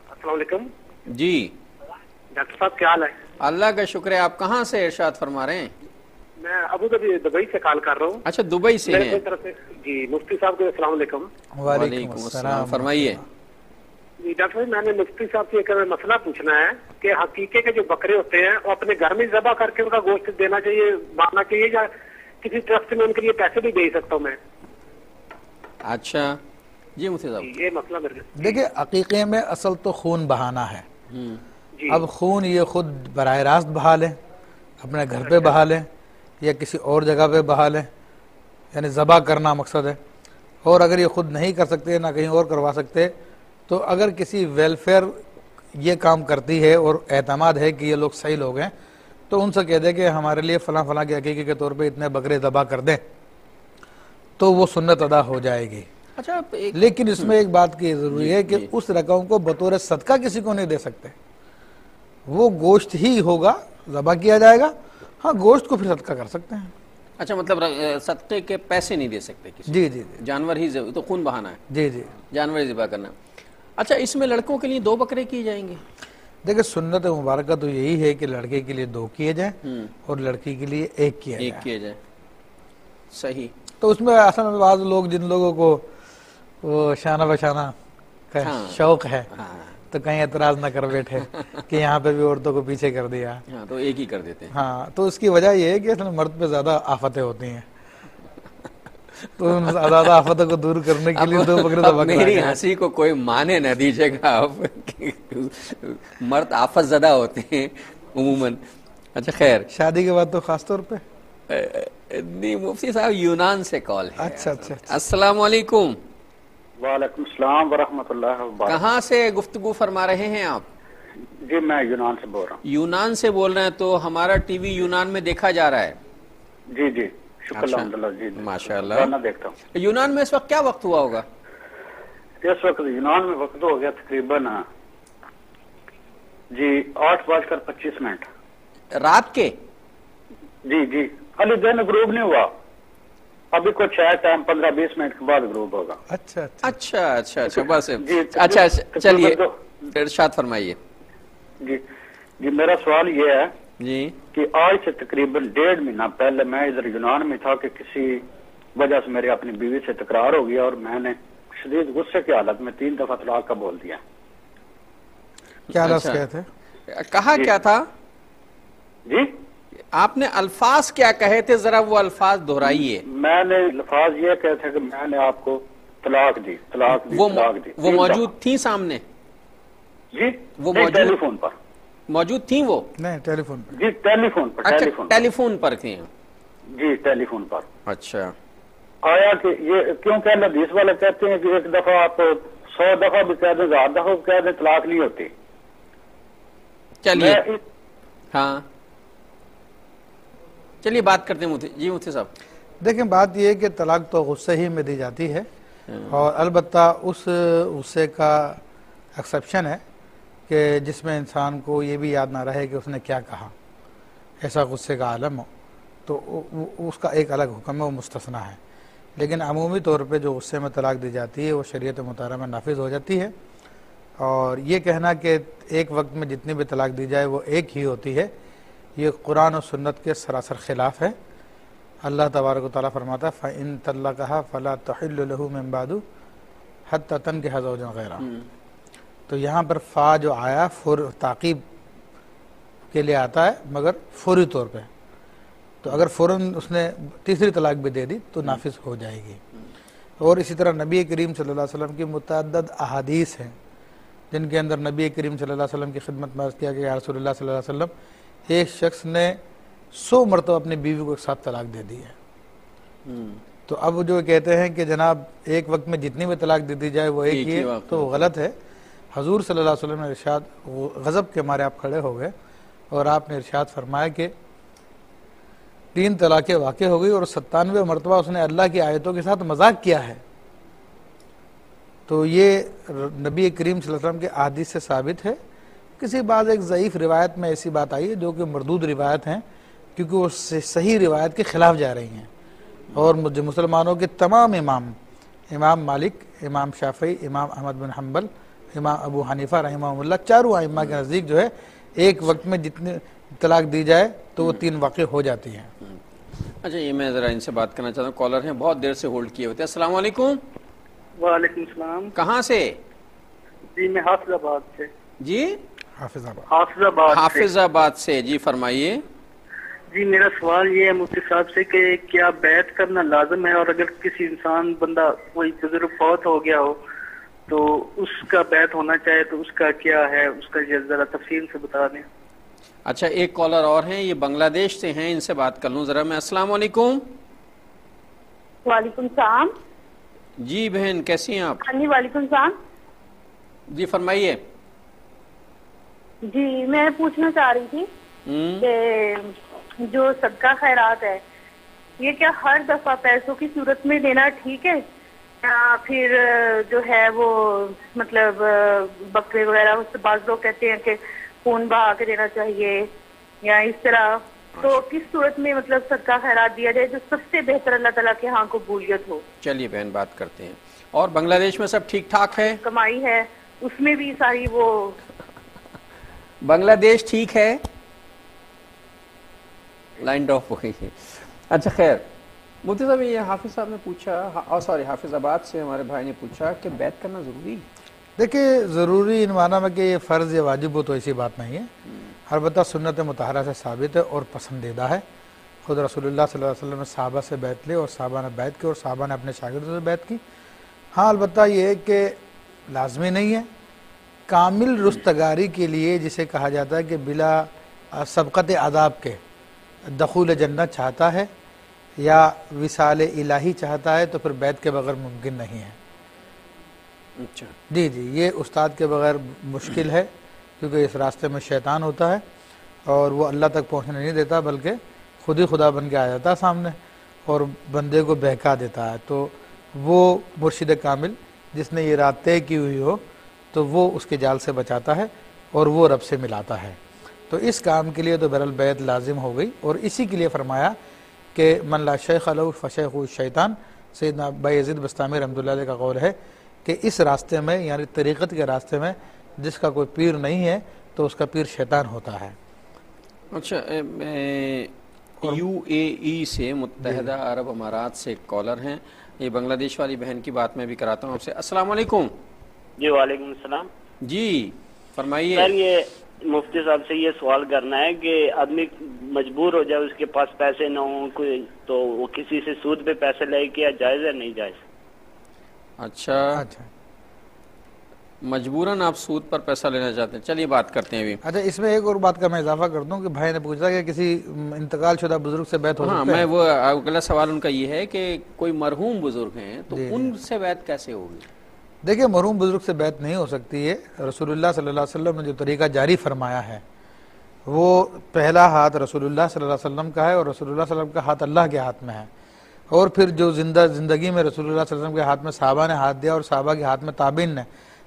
S4: السلام علیکم.
S2: جی
S4: ڈاکٹر صاحب کیا حال ہے؟
S2: اللہ کا شکر ہے. آپ کہاں سے ارشاد فرما رہے ہیں؟
S4: میں ابوظہبی دبئی سے کال کر رہا ہوں.
S2: اچھا دبئی سے ہیں.
S4: جی مفتی صاحب کو السلام علیکم.
S3: وعلیکم السلام.
S2: فرمائیے.
S4: جی ڈاکٹر صاحب میں نے مفتی صاحب سے ایک مسئلہ پوچھنا ہے کہ حقیقے کے جو بکرے ہوتے ہیں وہ اپنے گھر میں ذبح کر کے ان کا گوشت دینا چاہیے، مارنا چاہیے، یا کسی ٹرسٹ میں ان کے لیے پیسے بھی دے سکتا ہوں میں؟
S2: اچھا جی مفتی صاحب
S4: یہ مسئلہ میرے
S3: دیکھیں عقیقے میں اصل تو خون بہانا ہے. اب خون یہ خود براہ راست بہا لیں، اپنے گھر پہ بہا لیں یا کسی اور جگہ پہ بہا لیں، یعنی ذبح کرنا مقصد ہے. اور اگر یہ خود نہیں کر سکتے نہ کہیں اور کروا سکتے تو اگر کسی ویلفیئر یہ کام کرتی ہے اور اعتماد ہے کہ یہ لوگ صحیح لوگ ہیں تو ان سے کہہ دے کہ ہمارے لیے فلاں فلاں کے عقیقے کے طور پہ اتنے بکرے ذبح کر دیں تو وہ سنت ادا ہو جائے گی.
S2: اچھا
S3: لیکن اس میں ایک بات کی ضروری ہے کہ اس رقم کو بطور صدقہ کسی کو نہیں دے سکتے، وہ گوشت ہی ہوگا، ذبح کیا جائے گا. ہاں گوشت کو پھر صدقہ کر سکتے ہیں.
S2: اچھا مطلب صدقے کے پیسے نہیں دے سکتے کسی؟
S3: جی جی
S2: جانور ہی تو خون بہانا ہے.
S3: جی جی
S2: جانور ہی ذبح کرنا. اچھا اس میں لڑکوں کے لیے 2 بکرے کیے جائیں گے؟
S3: دیکھیں سنت مبارکہ تو یہی ہے کہ لڑکے کے لیے 2 کیے جائیں اور لڑکی کے لیے 1 کیا جائے.
S2: صحیح.
S3: تو اس میں اصل بعض لوگ جن لوگوں کو وہ شانہ بشانہ کا شوق ہے تو کہیں اعتراض نہ کر بیٹھے کہ یہاں پہ بھی عورتوں کو پیچھے کر دیا,
S2: تو 1 ہی کر دیتے ہیں.
S3: ہاں, تو اس کی وجہ یہ ہے کہ اصل مرد پہ زیادہ آفتیں ہوتی ہیں, تو ان زیادہ آفتوں کو دور کرنے کے لیے 2 بکرے تو بکرا.
S2: میری ہنسی کو کوئی مانے نہ دیجیے گا آپ, مرد آفت زدہ ہوتے ہیں عموماً. اچھا خیر,
S3: شادی کے بعد تو خاص طور پہ.
S2: نہیں مفتی صاحب یونان سے کال ہے.
S3: اچھا اچھا.
S2: السلام علیکم.
S6: وعلیکم السلام ورحمۃ اللہ وبرکاتہ.
S2: کہاں سے گفتگو فرما رہے ہیں آپ؟
S6: جی میں یونان سے بول رہا ہوں.
S2: یونان سے بول رہے ہیں, تو ہمارا ٹی وی یونان میں دیکھا جا رہا ہے؟
S6: جی جی شکر الحمدللہ. جی
S2: ماشاء اللہ.
S6: دیکھتا ہوں.
S2: یونان میں اس وقت کیا وقت ہوا ہوگا؟
S6: اس وقت یونان میں وقت ہو گیا تقریباً جی 8:25.
S2: رات کے؟
S6: جی جی ابھی دن غروب نہیں ہوا, ابھی کچھ ہے ٹائم 15-20 منٹ کے بعد غروب ہوگا.
S3: اچھا
S2: اچھا اچھا اچھا بس. اچھا چلیے ارشاد فرمائیے.
S6: جی جی میرا سوال یہ ہے
S2: جی
S6: کہ آج سے تقریباً 1.5 مہینہ پہلے میں ادھر یونان میں تھا کہ کسی وجہ سے میری اپنی بیوی سے تکرار ہو گیا اور میں نے شدید غصے کی حالت میں 3 دفعہ طلاق کا بول دیا.
S3: کیا لفظ کہے تھے؟
S2: کہا کیا تھا
S6: جی
S2: آپ نے؟ الفاظ کیا کہے تھے, ذرا وہ الفاظ دہرائیے.
S6: میں نے الفاظ یہ کہے تھے کہ میں نے آپ کو طلاق دی.
S2: وہ موجود تھی سامنے؟
S6: جی
S2: وہ
S6: ٹیلی فون پر
S2: موجود تھی؟ وہ
S3: نہیں ٹیلی فون پر.
S6: جی ٹیلی فون پر.
S2: ٹیلی فون پر تھی؟
S6: جی ٹیلی فون پر.
S2: اچھا.
S6: آیا کہ یہ کیونکہ حدیث والے کہتے ہیں کہ 1 دفعہ آپ 100 دفعہ بھی کہہ دیں, 1000 دفعہ بھی کہہ دیں, طلاق نہیں ہوتی.
S2: چلیے ہاں چلیے بات کرتے ہیں. جی مفتی صاحب
S3: دیکھیں بات یہ ہے کہ طلاق تو غصے ہی میں دی جاتی ہے, اور البتہ اس غصے کا ایکسیپشن ہے کہ جس میں انسان کو یہ بھی یاد نہ رہے کہ اس نے کیا کہا, ایسا غصے کا عالم ہو تو اس کا ایک الگ حکم ہے, وہ مستثنا ہے. لیکن عمومی طور پہ جو غصے میں طلاق دی جاتی ہے وہ شریعت مطہرہ میں نافذ ہو جاتی ہے. اور یہ کہنا کہ ایک وقت میں جتنی بھی طلاق دی جائے وہ ایک ہی ہوتی ہے, یہ قرآن و سنت کے سراسر خلاف ہے. اللہ تبارک و تعالیٰ فرماتا ہے فَإِن طَلَّقَهَا فَلَا تَحِلُّ لَهُ مِن بَعْدُ حَتَّى تَنكِحَ زَوْجًا غَيْرَهُ. تو یہاں پر فا جو آیا تعقیب کے لیے آتا ہے مگر فوری طور پہ, تو اگر فوراً اس نے تیسری طلاق بھی دے دی تو نافذ ہو جائے گی. اور اسی طرح نبی کریم صلی اللہ علیہ وسلم کی متعدد احادیث ہیں جن کے اندر نبی کریم صلی اللہ علیہ وسلم کی خدمت میں عرض کیا کہ یا رسول اللہ صلی اللہ علیہ وسلم, ایک شخص نے 100 مرتبہ اپنی بیوی کو ایک ساتھ طلاق دے دی ہے. تو اب جو کہتے ہیں کہ جناب ایک وقت میں جتنی بھی طلاق دے دی جائے وہ ایک ہی ہے, تو وہ غلط ہے. حضور صلی اللہ علیہ وسلم نے ارشاد, غضب کے مارے آپ کھڑے ہو گئے اور آپ نے ارشاد فرمایا کہ 3 طلاقیں واقع ہو گئی اور 97 مرتبہ اس نے اللہ کی آیتوں کے ساتھ مذاق کیا ہے. تو یہ نبی کریم صلی اللہ علیہ وسلم کے احادیث سے ثابت ہے. کسی بعض ایک ضعیف روایت میں ایسی بات آئی ہے جو کہ مردود روایت ہیں, کیونکہ وہ صحیح روایت کے خلاف جا رہی ہیں. اور مسلمانوں کے تمام امام مالک, امام شافعی, امام احمد بن حنبل, امام ابو حنیفہ رحمہ اللہ, چاروں ائمہ کے نزدیک جو ہے ایک وقت میں جتنی طلاق دی جائے تو وہ 3 واقع ہو جاتی ہیں.
S2: اچھا یہ میں ذرا ان سے بات کرنا چاہتا ہوں, کالر ہیں بہت دیر سے ہولڈ کیے ہوتے ہیں. السلام علیکم.
S5: وعلیکم السلام.
S2: کہاں سے؟
S5: جی میں حافظ آباد سے.
S2: جی
S5: حافظ
S2: آباد سے. جی فرمائیے.
S5: جی میرا سوال یہ ہے مفتی صاحب سے کہ کیا بیعت کرنا لازم ہے, اور اگر کسی انسان بندہ کوئی بزرگ فوت ہو گیا ہو تو اس کا بیعت ہونا چاہے تو اس کا کیا ہے, اس کا ذرا تفصیل سے بتا دیں.
S2: اچھا ایک کالر اور ہیں, یہ بنگلہ دیش سے ہیں, ان سے بات کر لوں ذرا میں. السلام علیکم.
S7: وعلیکم السلام.
S2: جی بہن کیسی ہیں آپ؟
S7: جی وعلیکم السلام.
S2: جی فرمائیے.
S7: جی میں پوچھنا چاہ رہی تھی کہ جو صدقہ خیرات ہے یہ کیا ہر دفعہ پیسوں کی صورت میں دینا ٹھیک ہے, یا پھر جو ہے وہ مطلب بکرے وغیرہ, اس سے بعض لوگ کہتے ہیں کہ خون بہا کے دینا چاہیے یا اس طرح, تو کس صورت میں مطلب صدقہ خیرات دیا جائے جو سب سے بہتر اللہ تعالیٰ کے ہاں قبولیت ہو؟
S2: چلیے بہن بات کرتے ہیں. اور بنگلہ دیش میں سب ٹھیک ٹھاک ہے؟
S7: کمائی ہے اس میں بھی ساری وہ
S2: بنگلہ دیش ٹھیک ہے؟ لائن ڈراپ ہو گئی ہے. اچھا خیر مفتی صاحب یہ حافظ صاحب نے پوچھا حافظ آباد سے ہمارے بھائی نے پوچھا کہ بیعت کرنا ضروری ہے.
S3: دیکھیں ضروری ان معنی میں کہ یہ فرض یا واجب ہو تو ایسی بات نہیں ہے. البتہ سنت مطہرہ سے ثابت ہے اور پسندیدہ ہے. خود رسول اللہ صلی اللہ علیہ وسلم نے صحابہ سے بیعت لی اور صحابہ نے بیعت کی اور صحابہ نے اپنے شاگردوں سے بیعت کی. ہاں البتہ یہ ہے کہ لازمی نہیں ہے. کامل رستگاری کے لیے جسے کہا جاتا ہے کہ بلا سبقت عذاب کے دخول جنت چاہتا ہے یا وصال الہی چاہتا ہے تو پھر بیعت کے بغیر ممکن نہیں ہے.
S2: اچھا
S3: جی یہ استاد کے بغیر مشکل ہے کیونکہ اس راستے میں شیطان ہوتا ہے اور وہ اللہ تک پہنچنے نہیں دیتا بلکہ خود ہی خدا بن کے آ جاتا ہے سامنے اور بندے کو بہکا دیتا ہے. تو وہ مرشد کامل جس نے یہ رات طے کی ہوئی ہو تو وہ اس کے جال سے بچاتا ہے اور وہ رب سے ملاتا ہے. تو اس کام کے لیے تو بہرحال بیعت لازم ہو گئی اور اسی کے لیے فرمایا کہ من لا شیخ لہ فشیخہ الشیطان. سیدنا ابا یزید بسطامی رحمۃ اللہ علیہ کا قول ہے کہ اس راستے میں یعنی طریقت کے راستے میں جس کا کوئی پیر نہیں ہے تو اس کا پیر شیطان ہوتا ہے.
S2: اچھا یو اے ای سے متحدہ عرب امارات سے ایک کالر ہیں. یہ بنگلہ دیش والی بہن کی بات میں بھی کراتا ہوں آپ سے. السلام علیکم.
S8: جی وعلیکم السلام.
S2: جی فرمائیے.
S8: سر یہ مفتی صاحب سے یہ سوال کرنا ہے کہ آدمی مجبور ہو جائے اس کے پاس پیسے نہ ہوں کوئی تو وہ کسی سے سود پہ پیسے لے کے جائز ہے نہیں جائز؟
S2: اچھا مجبوراً آپ سود پر پیسہ لینا چاہتے ہیں. چلیے بات کرتے ہیں ابھی.
S3: اچھا اس میں ایک اور بات کا میں اضافہ کر دوں کہ بھائی نے پوچھا کہ کسی انتقال شدہ بزرگ سے بیعت ہو سکتا ہے.
S2: میں وہ اگلا سوال ان کا یہ ہے کہ کوئی مرحوم بزرگ ہیں تو ان سے بیعت کیسے ہوگی؟
S3: دیکھیں مرحوم بزرگ سے بیعت نہیں ہو سکتی ہے. رسول اللہ صلی اللہ علیہ وسلم نے جو طریقہ جاری فرمایا ہے وہ پہلا ہاتھ رسول اللہ صلی اللہ علیہ وسلم کا ہے اور رسول اللہ صلی اللہ علیہ وسلم کا ہاتھ اللہ کے ہاتھ میں ہے. اور پھر جو زندگی میں رسول اللہ صلی اللہ علیہ وسلم کے ہاتھ میں صحابہ نے ہاتھ دیا اور صحابہ کے ہاتھ میں تابعین نے,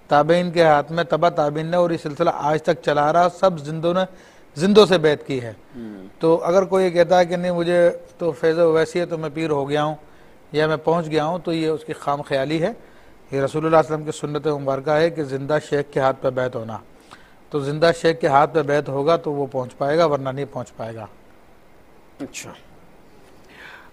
S3: تابعین کے ہاتھ میں تبع تابعین نے, اور یہ سلسلہ آج تک چلا رہا, سب زندوں سے بیعت کی ہے. تو اگر کوئی یہ کہتا ہے کہ نہیں مجھے تو فیض ویسی ہے تو میں پیر ہو گیا ہوں یا میں پہنچ گیا ہوں تو یہ اس کی خام خیالی ہے. یہ رسول اللہ صلی اللہ علیہ وسلم کی سنت مبارکہ ہے کہ زندہ شیخ کے ہاتھ پہ بیعت ہونا. تو زندہ شیخ کے ہاتھ پہ بیعت ہوگا تو وہ پہنچ پائے گا ورنہ نہیں پہنچ پائے گا.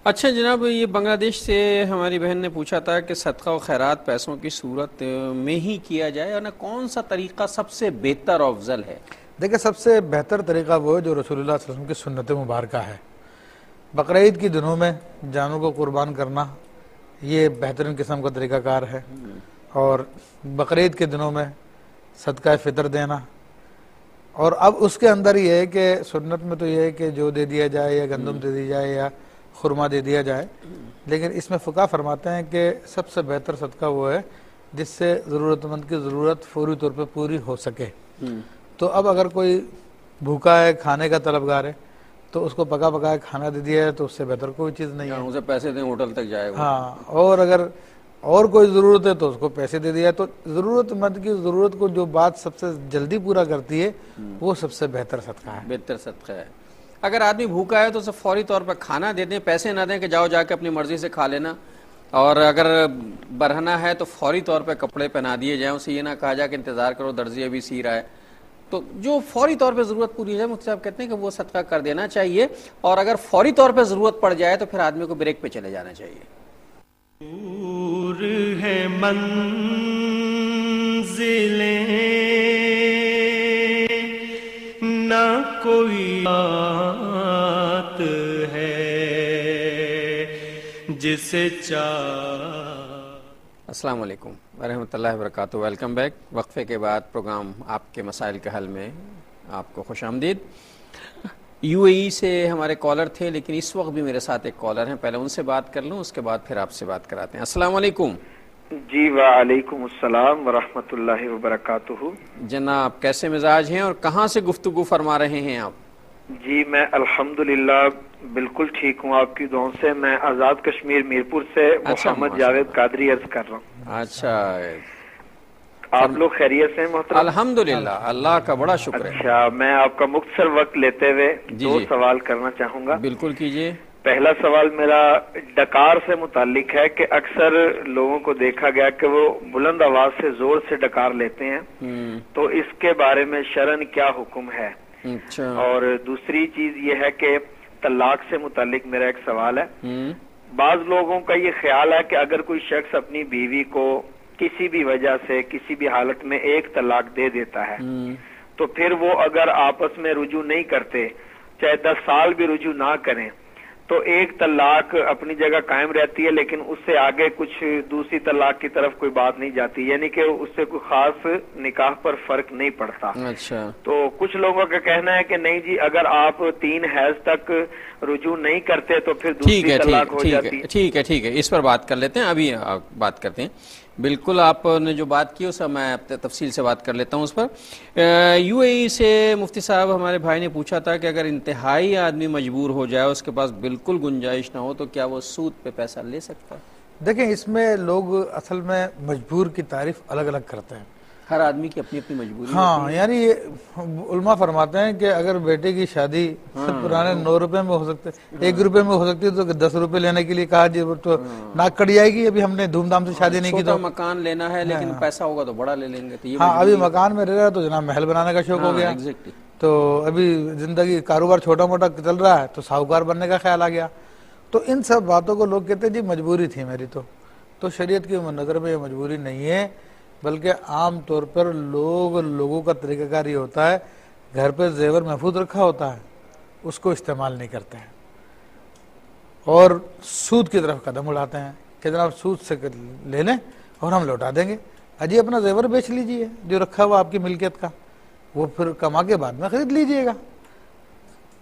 S2: اچھا جناب یہ بنگلہ دیش سے ہماری بہن نے پوچھا تھا کہ صدقہ و خیرات پیسوں کی صورت میں ہی کیا جائے اور کون سا طریقہ سب سے بہتر اور افضل ہے؟
S3: دیکھیں سب سے بہتر طریقہ وہ ہے جو رسول اللہ صلی اللہ علیہ وسلم کی سنت مبارکہ ہے. بقرعید کی دنوں میں جانوں کو قربان کرنا یہ بہترین قسم کا طریقہ کار ہے, اور بقرعید کے دنوں میں صدقہ فطر دینا. اور اب اس کے اندر یہ ہے کہ سنت میں تو یہ ہے کہ جو دے دیا جائے یا گندم دے دی جائے یا خرما دے دیا جائے, لیکن اس میں فقہ فرماتے ہیں کہ سب سے بہتر صدقہ وہ ہے جس سے ضرورت مند کی ضرورت فوری طور پہ پوری ہو سکے. تو اب اگر کوئی بھوکا ہے کھانے کا طلبگار ہے تو اس کو پکا پکایا کھانا دے دیا ہے تو اس سے بہتر کوئی چیز نہیں ہے.
S2: اسے پیسے دیں ہوٹل تک جائے گا.
S3: ہاں اور اگر اور کوئی ضرورت ہے تو اس کو پیسے دے دیا. تو ضرورت مند کی ضرورت کو جو بات سب سے جلدی پورا کرتی ہے وہ سب سے بہتر صدقہ ہے.
S2: بہتر صدقہ ہے. اگر آدمی بھوکا ہے تو اسے فوری طور پر کھانا دے دیں, پیسے نہ دیں کہ جاؤ جا کے اپنی مرضی سے کھا لینا. اور اگر برہنہ ہے تو فوری طور پہ کپڑے پہنا دیے جائیں, اسے یہ نہ کہا جائے کہ انتظار کرو درزی ابھی سی رہا ہے. تو جو فوری طور پہ ضرورت پوری ہو جائے مفتی صاحب کہتے ہیں کہ وہ صدقہ کر دینا چاہیے. اور اگر فوری طور پہ ضرورت پڑ جائے تو پھر آدمی کو بریک پہ چلے جانا چاہیے.
S1: دور ہے منزلیں نہ کوئی بات ہے جسے
S2: السلام علیکم ورحمۃ اللہ وبرکاتہ. Welcome back. وقفے کے بعد پروگرام آپ کے مسائل کے حل میں آپ کو خوش آمدید. یو اے ای سے ہمارے کالر تھے لیکن اس وقت بھی میرے ساتھ ایک کالر ہیں, پہلے ان سے بات کر لوں اس کے بعد پھر آپ سے بات کراتے ہیں. السلام علیکم.
S9: جی وعلیکم السلام ورحمۃ اللہ وبرکاتہ.
S2: جناب کیسے مزاج ہیں اور کہاں سے گفتگو فرما رہے ہیں آپ؟
S9: جی میں الحمدللہ بالکل ٹھیک ہوں آپ کی دعاؤں سے. میں آزاد کشمیر میرپور سے محمد جاوید قادری عرض کر رہا ہوں.
S2: اچھا
S9: آپ لوگ خیریت سے ہیں محترم؟
S2: الحمدللہ اللہ کا بڑا شکر ہے.
S9: اچھا میں آپ کا مختصر وقت لیتے ہوئے دو سوال کرنا چاہوں گا.
S2: بالکل کیجئے.
S9: پہلا سوال میرا ڈکار سے متعلق ہے کہ اکثر لوگوں کو دیکھا گیا کہ وہ بلند آواز سے زور سے ڈکار لیتے ہیں، تو اس کے بارے میں شرعن کیا حکم ہے؟ اور دوسری چیز یہ ہے کہ طلاق سے متعلق میرا ایک سوال ہے. بعض لوگوں کا یہ خیال ہے کہ اگر کوئی شخص اپنی بیوی کو کسی بھی وجہ سے کسی بھی حالت میں ایک طلاق دے دیتا ہے تو پھر وہ اگر آپس میں رجوع نہیں کرتے، چاہے 10 سال بھی رجوع نہ کریں، تو ایک طلاق اپنی جگہ قائم رہتی ہے، لیکن اس سے آگے کچھ دوسری طلاق کی طرف کوئی بات نہیں جاتی، یعنی کہ اس سے کوئی خاص نکاح پر فرق نہیں پڑتا.
S2: اچھا.
S9: تو کچھ لوگوں کا کہنا ہے کہ نہیں جی، اگر آپ 3 حیض تک رجوع نہیں کرتے تو پھر دوسری طلاق ہو جاتی ہے.
S2: ٹھیک ہے، اس پر بات کر لیتے ہیں، ابھی بات کرتے ہیں. بالکل آپ نے جو بات کی اس میں تفصیل سے بات کر لیتا ہوں اس پر. یو اے ای سے مفتی صاحب ہمارے بھائی نے پوچھا تھا کہ اگر انتہائی آدمی مجبور ہو جائے، اس کے پاس بالکل گنجائش نہ ہو، تو کیا وہ سود پہ پیسہ لے سکتا ہے؟
S3: دیکھیں، اس میں لوگ اصل میں مجبور کی تعریف الگ الگ کرتے ہیں.
S2: ہر آدمی کی اپنی اپنی مجبوری.
S3: ہاں، یعنی علماء فرماتے ہیں کہ اگر بیٹے کی شادی پرانے 9 روپے میں ہو سکتے، 1 روپے میں ہو سکتی ہے، تو 10 روپے لینے کے لیے کہا جی تو ناک کٹ جائے گی. ابھی ہم نے دھوم دھام سے شادی نہیں کی تو
S2: مکان لینا ہے، لیکن پیسہ ہوگا تو بڑا لے لیں گے.
S3: ہاں، ابھی مکان میں رہ رہا ہے تو جناب محل بنانے کا شوق ہو گیا. تو ابھی زندگی کاروبار چھوٹا موٹا چل رہا ہے تو ساہوکار بننے کا خیال آ گیا. تو ان سب باتوں کو لوگ کہتے ہیں جی مجبوری تھی میری. تو شریعت کی نظر میں یہ مجبوری نہیں ہے، بلکہ عام طور پر لوگوں کا طریقہ کار یہ ہوتا ہے، گھر پہ زیور محفوظ رکھا ہوتا ہے، اس کو استعمال نہیں کرتے ہیں اور سود کی طرف قدم اڑاتے ہیں کہ جناب سود سے لے لیں اور ہم لوٹا دیں گے. اجی اپنا زیور بیچ لیجئے جو رکھا ہوا آپ کی ملکیت کا، وہ پھر کما کے بعد میں خرید لیجئے گا.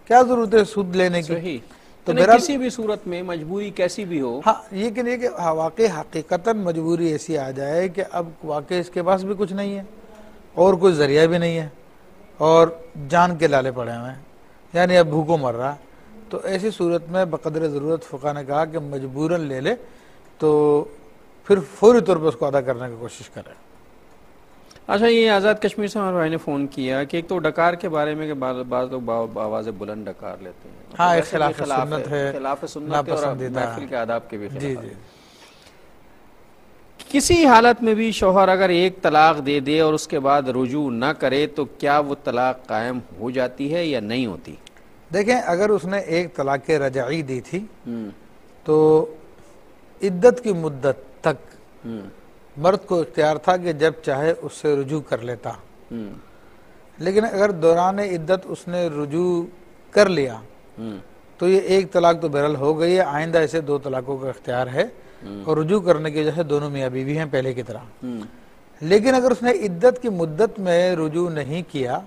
S3: کیا ضرورت ہے سود لینے کی؟
S2: تو کسی بھی صورت میں مجبوری کیسی بھی ہو.
S3: ہاں، یہ کہ نہیں کہ واقع حقیقتاً مجبوری ایسی آ جائے کہ اب واقع اس کے پاس بھی کچھ نہیں ہے اور کوئی ذریعہ بھی نہیں ہے اور جان کے لالے پڑے ہوئے ہیں، یعنی اب بھوکوں مر رہا ہے، تو ایسی صورت میں بقدر ضرورت فقہ نے کہا کہ مجبوراً لے لے، تو پھر فوری طور پر اس کو ادا کرنے کی کوشش کرے.
S2: اچھا، یہ آزاد کشمیر سے ہمارے بھائی نے فون کیا کہ ایک تو ڈکار کے بارے میں کہ بعض لوگ آواز بلند ڈکار لیتے ہیں.
S3: ہاں، ایک خلاف سنت ہے،
S2: خلاف سنت اور محفل کے آداب کے بھی خلاف.
S3: جی.
S2: کسی حالت میں بھی شوہر اگر ایک طلاق دے دے اور اس کے بعد رجوع نہ کرے تو کیا وہ طلاق قائم ہو جاتی ہے یا نہیں ہوتی؟
S3: دیکھیں، اگر اس نے ایک طلاق رجعی دی تھی تو عدت کی مدت تک مرد کو اختیار تھا کہ جب چاہے اس سے رجوع کر لیتا. لیکن اگر دوران عدت اس نے رجوع کر لیا تو یہ ایک طلاق تو بہرحال ہو گئی ہے، آئندہ اسے 2 طلاقوں کا اختیار ہے اور رجوع کرنے کی وجہ سے دونوں میاں بیوی ہیں پہلے کی طرح. لیکن اگر اس نے عدت کی مدت میں رجوع نہیں کیا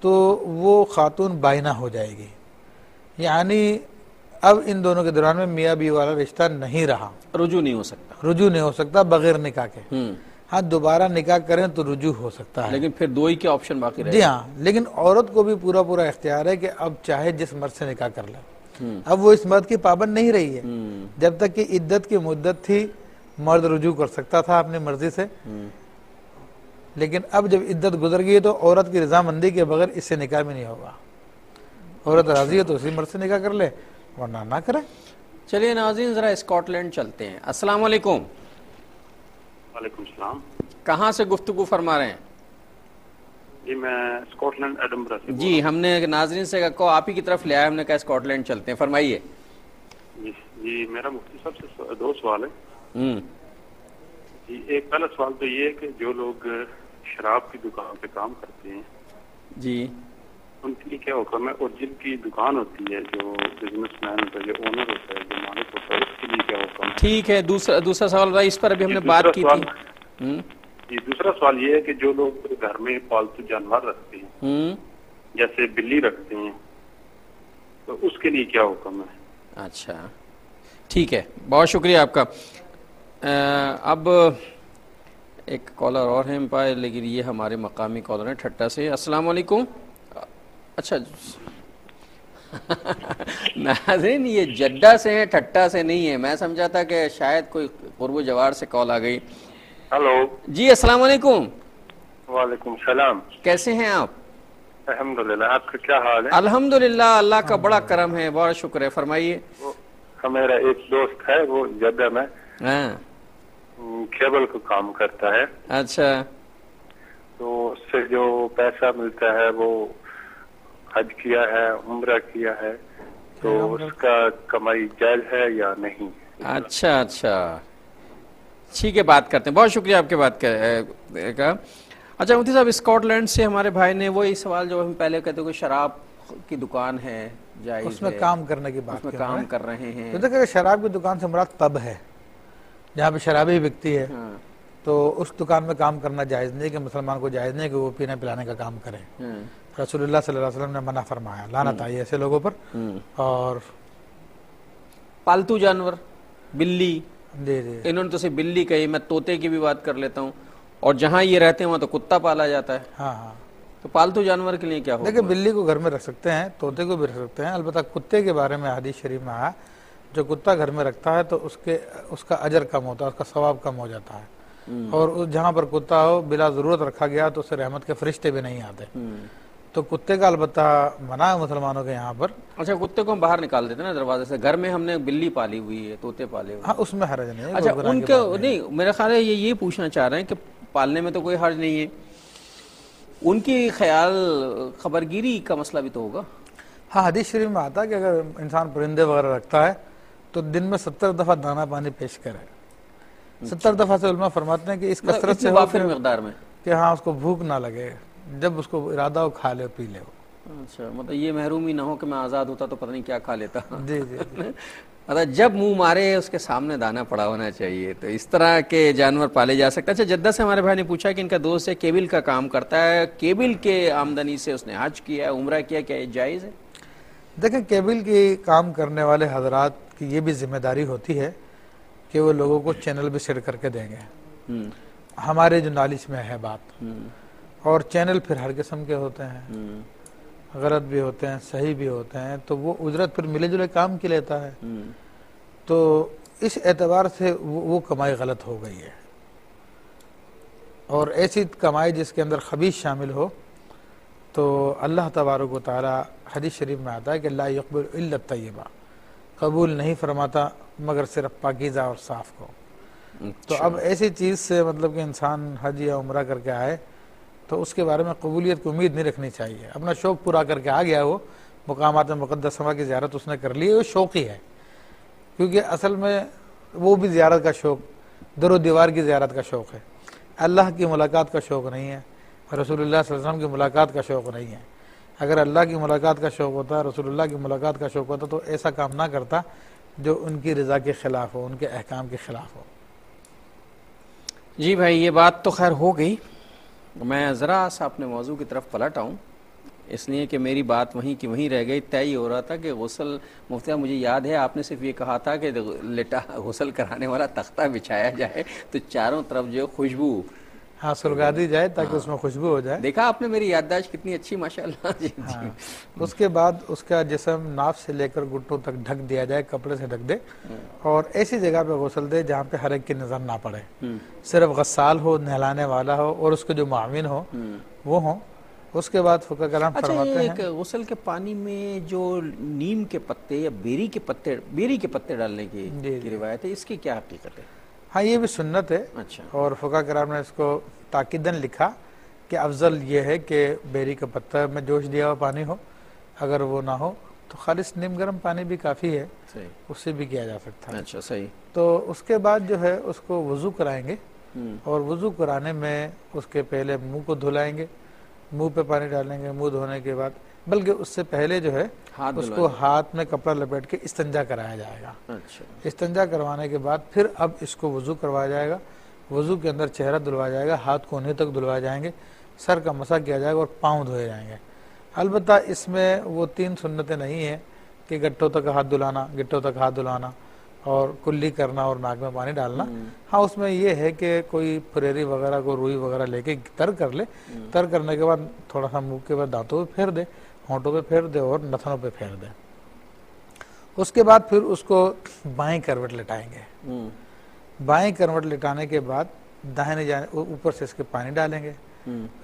S3: تو وہ خاتون بائنہ ہو جائے گی، یعنی اب ان دونوں کے دوران میں میاں بیوی والا رشتہ نہیں رہا،
S2: رجوع نہیں ہو سکتا
S3: بغیر نکاح کے. ہاں، دوبارہ نکاح کریں تو رجوع ہو سکتا ہے،
S2: لیکن پھر 2 ہی کے آپشن باقی رہے.
S3: جی ہاں، لیکن عورت کو بھی پورا اختیار ہے کہ اب چاہے جس مرد سے نکاح کر لے. اب وہ اس مرد کی پابند نہیں رہی ہے. جب تک کہ عدت کی مدت تھی مرد رجوع کر سکتا تھا اپنی مرضی سے، لیکن اب جب عدت گزر گئی تو عورت کی رضامندی کے بغیر اس سے نکاح بھی نہیں ہوگا. عورت راضی ہے تو اسی مرد سے نکاح کر لے، ورنہ نہ کرے.
S2: چلیے ناظرین، ذرا اسکاٹ لینڈ چلتے ہیں. السلام علیکم.
S10: وعلیکم السلام.
S2: کہاں سے گفتگو فرما رہے ہیں؟
S10: جی میں اسکاٹ لینڈ ایڈنبرا سے.
S2: جی، ہم نے ناظرین سے کہا آپ ہی کی طرف لے آئے، ہم نے کہا اسکاٹ لینڈ چلتے ہیں، فرمائیے.
S10: جی میرا مفتی صاحب سے 2 سوال ہیں. جی، ایک پہلا سوال تو یہ ہے کہ جو لوگ شراب کی دکان پہ کام کرتے ہیں
S2: جی
S10: ان کے لیے کیا حکم ہے، اور جن کی دکان ہوتی ہے جو بزنس مین ہوتا ہے، جو اونر ہوتا ہے، جو مالک ہوتا ہے، اس کے لیے کیا حکم ہے؟
S2: ٹھیک ہے. دوسرا سوال بھائی، اس پر ابھی ہم نے بات کی تھی.
S10: جی، دوسرا سوال یہ ہے کہ جو لوگ گھر میں پالتو جانور رکھتے ہیں جیسے بلی رکھتے ہیں تو اس کے لیے کیا حکم ہے؟
S2: اچھا ٹھیک ہے، بہت شکریہ آپ کا. اب ایک کالر اور ہیں پائے، لیکن یہ ہمارے مقامی کالر ہیں ٹھٹا سے. السلام علیکم. اچھا ناظرین، یہ جڈہ سے ہیں، ٹھٹا سے نہیں ہے. میں سمجھا تھا کہ شاید کوئی قرب و جوار سے کال آ گئی.
S10: ہلو
S2: جی السلام علیکم.
S10: وعلیکم السلام.
S2: کیسے ہیں آپ؟
S10: الحمدللہ. آپ کا کیا حال ہے؟
S2: الحمدللہ, اللہ کا بڑا کرم ہے, بہت شکر ہے. فرمائیے.
S10: میرا ایک دوست ہے, وہ جدہ میں کیبل کا کام کرتا ہے.
S2: اچھا.
S10: تو اس سے جو پیسہ ملتا ہے وہ حج کیا ہے, عمرہ کیا ہے, تو اس کا کمائی جائز ہے یا نہیں؟
S2: اچھا اچھا, ٹھیک ہے, بات کرتے ہیں. بہت شکریہ آپ کے بات کا. اچھا مفتی صاحب, اسکاٹ لینڈ سے ہمارے بھائی نے وہی سوال جو ہم پہلے کہتے ہیں کہ شراب کی دکان ہے, جائز
S3: اس میں کام کرنے کی بات,
S2: اس میں کام کر رہے ہیں.
S3: تو دیکھیں شراب کی دکان سے مراد پب ہے, جہاں پہ شرابی بکتی ہے, تو اس دکان میں کام کرنا جائز نہیں, کہ مسلمان کو جائز نہیں کہ وہ پینے پلانے کا کام کرے. رسول اللہ صلی اللہ علیہ وسلم نے منع فرمایا, لعنت آئی ایسے لوگوں پر. اور
S2: پالتو جانور, بلی,
S3: جی جی,
S2: انہوں نے تو صرف بلی کہی, میں طوطے کی بھی بات کر لیتا ہوں, اور جہاں یہ رہتے ہیں وہاں تو کتا پالا جاتا ہے.
S3: ہاں ہاں,
S2: تو پالتو جانور کے لیے کیا ہوگا؟
S3: دیکھیں بلی کو گھر میں رکھ سکتے ہیں, طوطے کو بھی رکھ سکتے ہیں. البتہ کتے کے بارے میں حدیث شریف میں آیا, جو کتا گھر میں رکھتا ہے تو اس کا اجر کم ہوتا ہے, اس کا ثواب کم ہو جاتا ہے. اور جہاں پر کتا ہو بلا ضرورت رکھا گیا تو اسے رحمت کے فرشتے بھی نہیں آتے. تو کتے کا البتہ منع ہے مسلمانوں کے یہاں پر.
S2: اچھا, کتے کو ہم باہر نکال دیتے ہیں نا دروازے سے, گھر میں ہم نے بلی پالی ہوئی ہے, طوطے پالے ہوئے.
S3: ہاں, اس میں حرج نہیں ہے.
S2: اچھا, ان کے نہیں, میرا خیال ہے یہ پوچھنا چاہ رہے ہیں کہ پالنے میں تو کوئی حرج نہیں ہے, ان کی خیال خبرگیری کا مسئلہ بھی تو ہوگا.
S3: ہاں, حدیث شریف میں آتا ہے کہ اگر انسان پرندے وغیرہ رکھتا ہے تو دن میں 70 دفعہ دانہ پانی پیش کرے. 70 دفعہ سے علماء فرماتے ہیں کہ اس کثرت سے
S2: وافر مقدار میں, کہ
S3: ہاں اس کو بھوک نہ لگے, جب اس کو ارادہ ہو کھا لے پی لے.
S2: اچھا, مطلب یہ محروم ہی نہ ہو کہ میں آزاد ہوتا تو پتہ نہیں کیا کھا لیتا.
S3: جی جی,
S2: مطلب جب منہ مارے اس کے سامنے دانہ پڑا ہونا چاہیے. تو اس طرح کے جانور پالے جا سکتے ہیں. اچھا, جدہ سے ہمارے بھائی نے پوچھا کہ ان کا دوست ہے کیبل کا کام کرتا ہے, کیبل کے آمدنی سے اس نے حج کیا ہے, عمرہ کیا, کیا یہ جائز ہے؟
S3: دیکھیں کیبل کی کام کرنے والے حضرات کی یہ بھی ذمہ داری ہوتی ہے کہ وہ لوگوں کو چینل بھی سیٹ کر کے دیں گے. ہمارے جو نالج میں ہے بات, اور چینل پھر ہر قسم کے ہوتے ہیں, غلط بھی ہوتے ہیں, صحیح بھی ہوتے ہیں, تو وہ اجرت پھر ملے جلے کام کی لیتا ہے. تو اس اعتبار سے وہ کمائی غلط ہو گئی ہے. اور ایسی کمائی جس کے اندر خبیث شامل ہو تو اللہ تبارک و تعالی حدیث شریف میں آتا ہے کہ لا یقبل الا الطیبہ, قبول نہیں فرماتا مگر صرف پاکیزہ اور صاف کو. تو اب ایسی چیز سے مطلب کہ انسان حج یا عمرہ کر کے آئے تو اس کے بارے میں قبولیت کی امید نہیں رکھنی چاہیے. اپنا شوق پورا کر کے آ گیا, وہ مقامات مقدسہ کی زیارت اس نے کر لی, وہ شوق ہی ہے, کیونکہ اصل میں وہ بھی زیارت کا شوق, در و دیوار کی زیارت کا شوق ہے, اللہ کی ملاقات کا شوق نہیں ہے, رسول اللہ صلی اللہ علیہ وسلم کی ملاقات کا شوق نہیں ہے. اگر اللہ کی ملاقات کا شوق ہوتا, رسول اللہ کی ملاقات کا شوق ہوتا, تو ایسا کام نہ کرتا جو ان کی رضا کے خلاف ہو, ان کے احکام کے خلاف ہو.
S2: جی بھائی, یہ بات تو خیر ہو گئی. میں ذرا سا اپنے موضوع کی طرف پلٹ آؤں, اس لیے کہ میری بات وہیں کی وہیں رہ گئی. طے ہو رہا تھا کہ غسل, مفتی صاحب مجھے یاد ہے آپ نے صرف یہ کہا تھا کہ غسل کرانے والا تختہ بچھایا جائے تو چاروں طرف جو خوشبو
S3: سلگا دی جائے تاکہ اس میں خوشبو ہو جائے.
S2: دیکھا آپ نے میری یادداشت کتنی اچھی ماشاءاللہ. جی
S3: اس کے بعد اس کا جسم ناف سے لے کر گھٹنوں تک ڈھک دیا جائے, کپڑے سے ڈھک دے, اور ایسی جگہ پہ غسل دے جہاں پہ ہر ایک کی نظر نہ پڑے, صرف غسال ہو, نہلانے والا ہو, اور اس کے جو معاون ہو وہ ہوں. اس کے بعد فقہ کرام فرماتے ہیں
S2: کہ غسل کے پانی میں جو نیم کے پتے یا بیری کے پتے ڈالنے کی روایت ہے, اس کی کیا حقیقت ہے؟
S3: ہاں, یہ بھی سنت ہے.
S2: اچھا. اور
S3: فقہ کرام نے اس کو تاکیدن لکھا کہ افضل یہ ہے کہ بیری کا پتہ میں جوش دیا ہوا پانی ہو, اگر وہ نہ ہو تو خالص نیم گرم پانی بھی کافی ہے, اس سے بھی کیا جا سکتا ہے.
S2: اچھا, صحیح.
S3: تو اس کے بعد جو ہے اس کو وضو کرائیں گے, اور وضو کرانے میں اس کے پہلے منہ کو دھلائیں گے, منہ پہ پانی ڈالیں گے. منہ دھونے کے بعد, بلکہ اس سے پہلے جو ہے اس کو ہاتھ میں کپڑا لپیٹ کے استنجا کرایا جائے گا.
S2: اچھا.
S3: استنجا کروانے کے بعد پھر اب اس کو وضو کروایا جائے گا. وضو کے اندر چہرہ دھلوایا جائے گا, ہاتھ کونے تک دھلوائے جائیں گے, سر کا مسح کیا جائے گا, اور پاؤں دھوئے جائیں گے. البتہ اس میں وہ 3 سنتیں نہیں ہیں کہ گٹھوں تک ہاتھ دھلانا اور کلی کرنا اور ناک میں پانی ڈالنا. ہاں, اس میں یہ ہے کہ کوئی پریری وغیرہ کو روئی وغیرہ لے کے تر کر لے, تر کرنے کے بعد تھوڑا سا منہ کے بعد دانتوں پہ پھیر دے, ہونٹوں پہ پھیر دے, اور نتنوں پہ پھیر دے. اس کے بعد پھر اس کو بائیں کروٹ لٹائیں گے. بائیں کروٹ لٹانے کے بعد داہنے جانے اوپر سے اس کے پانی ڈالیں گے,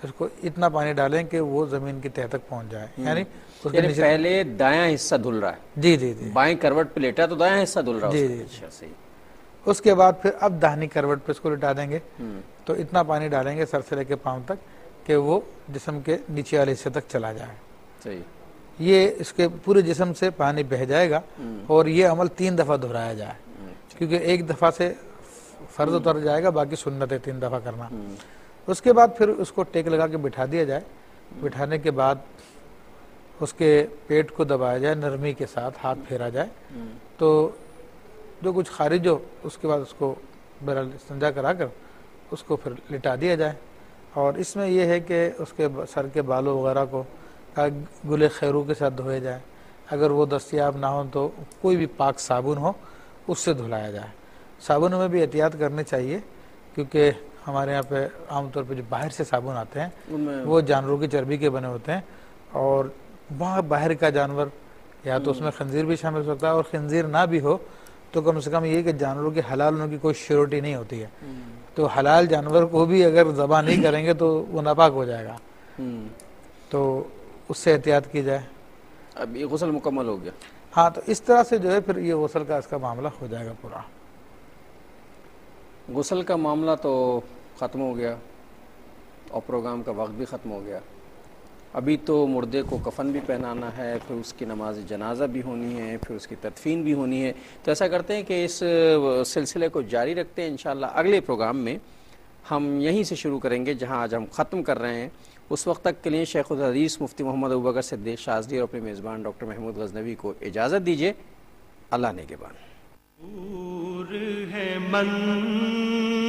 S3: اس کو اتنا پانی ڈالیں کہ وہ زمین کی تہ تک پہنچ جائے، یعنی
S2: پہلے دایاں حصہ دھل رہا ہے،
S3: جی جی جی،
S2: بائیں کروٹ پہ لیٹا تو دایاں حصہ دھل رہا ہے،
S3: جی جی، اس کے بعد پھر اب داہنی کروٹ پہ اس کو لٹا دیں گے، تو اتنا پانی ڈالیں گے سر سے لے کے پاؤں تک کہ وہ جسم کے نیچے والے حصے تک چلا جائے.
S2: صحیح.
S3: یہ اس کے پورے جسم سے پانی بہہ جائے گا، اور یہ عمل 3 دفعہ دہرایا جائے، کیونکہ ایک دفعہ سے فرض اتر جائے گا، باقی سنت ہے 3 دفعہ کرنا. اس کے بعد پھر اس کو ٹیک لگا کے بٹھا دیا جائے. بٹھانے کے بعد اس کے پیٹ کو دبایا جائے، نرمی کے ساتھ ہاتھ پھیرا جائے، تو جو کچھ خارج ہو اس کے بعد اس کو بہرحال استنجا کرا کر اس کو پھر لٹا دیا جائے. اور اس میں یہ ہے کہ اس کے سر کے بالوں وغیرہ کو گل خیرو کے ساتھ دھویا جائے. اگر وہ دستیاب نہ ہو تو کوئی بھی پاک صابن ہو اس سے دھلایا جائے. صابنوں میں بھی احتیاط کرنی چاہیے، کیونکہ ہمارے یہاں پہ عام طور پہ جو باہر سے صابن آتے ہیں وہ جانوروں کی چربی کے بنے ہوتے ہیں، اور وہاں باہر کا جانور یا تو اس میں خنزیر بھی شامل ہو سکتا ہے، اور خنزیر نہ بھی ہو تو کم سے کم یہ کہ جانوروں کے حلال ہونے کی کوئی شیورٹی نہیں ہوتی ہے. تو حلال جانور کو بھی اگر ذبح نہیں کریں گے تو وہ ناپاک ہو جائے گا، تو اس سے احتیاط کی جائے.
S2: اب یہ غسل مکمل ہو گیا.
S3: ہاں، تو اس طرح سے جو ہے پھر یہ غسل کا اس کا معاملہ ہو جائے گا پورا.
S2: غسل کا معاملہ تو ختم ہو گیا اور پروگرام کا وقت بھی ختم ہو گیا. ابھی تو مردے کو کفن بھی پہنانا ہے، پھر اس کی نماز جنازہ بھی ہونی ہے، پھر اس کی تدفین بھی ہونی ہے. تو ایسا کرتے ہیں کہ اس سلسلے کو جاری رکھتے ہیں. انشاءاللہ اگلے پروگرام میں ہم یہیں سے شروع کریں گے جہاں آج ہم ختم کر رہے ہیں. اس وقت تک کے لیے شیخ الحدیث مفتی محمد ابوبکر صدیق شاذلی اور اپنے میزبان ڈاکٹر محمود غزنوی کو اجازت دیجیے. اللہ نگہبان.
S1: دور ہے منزلیں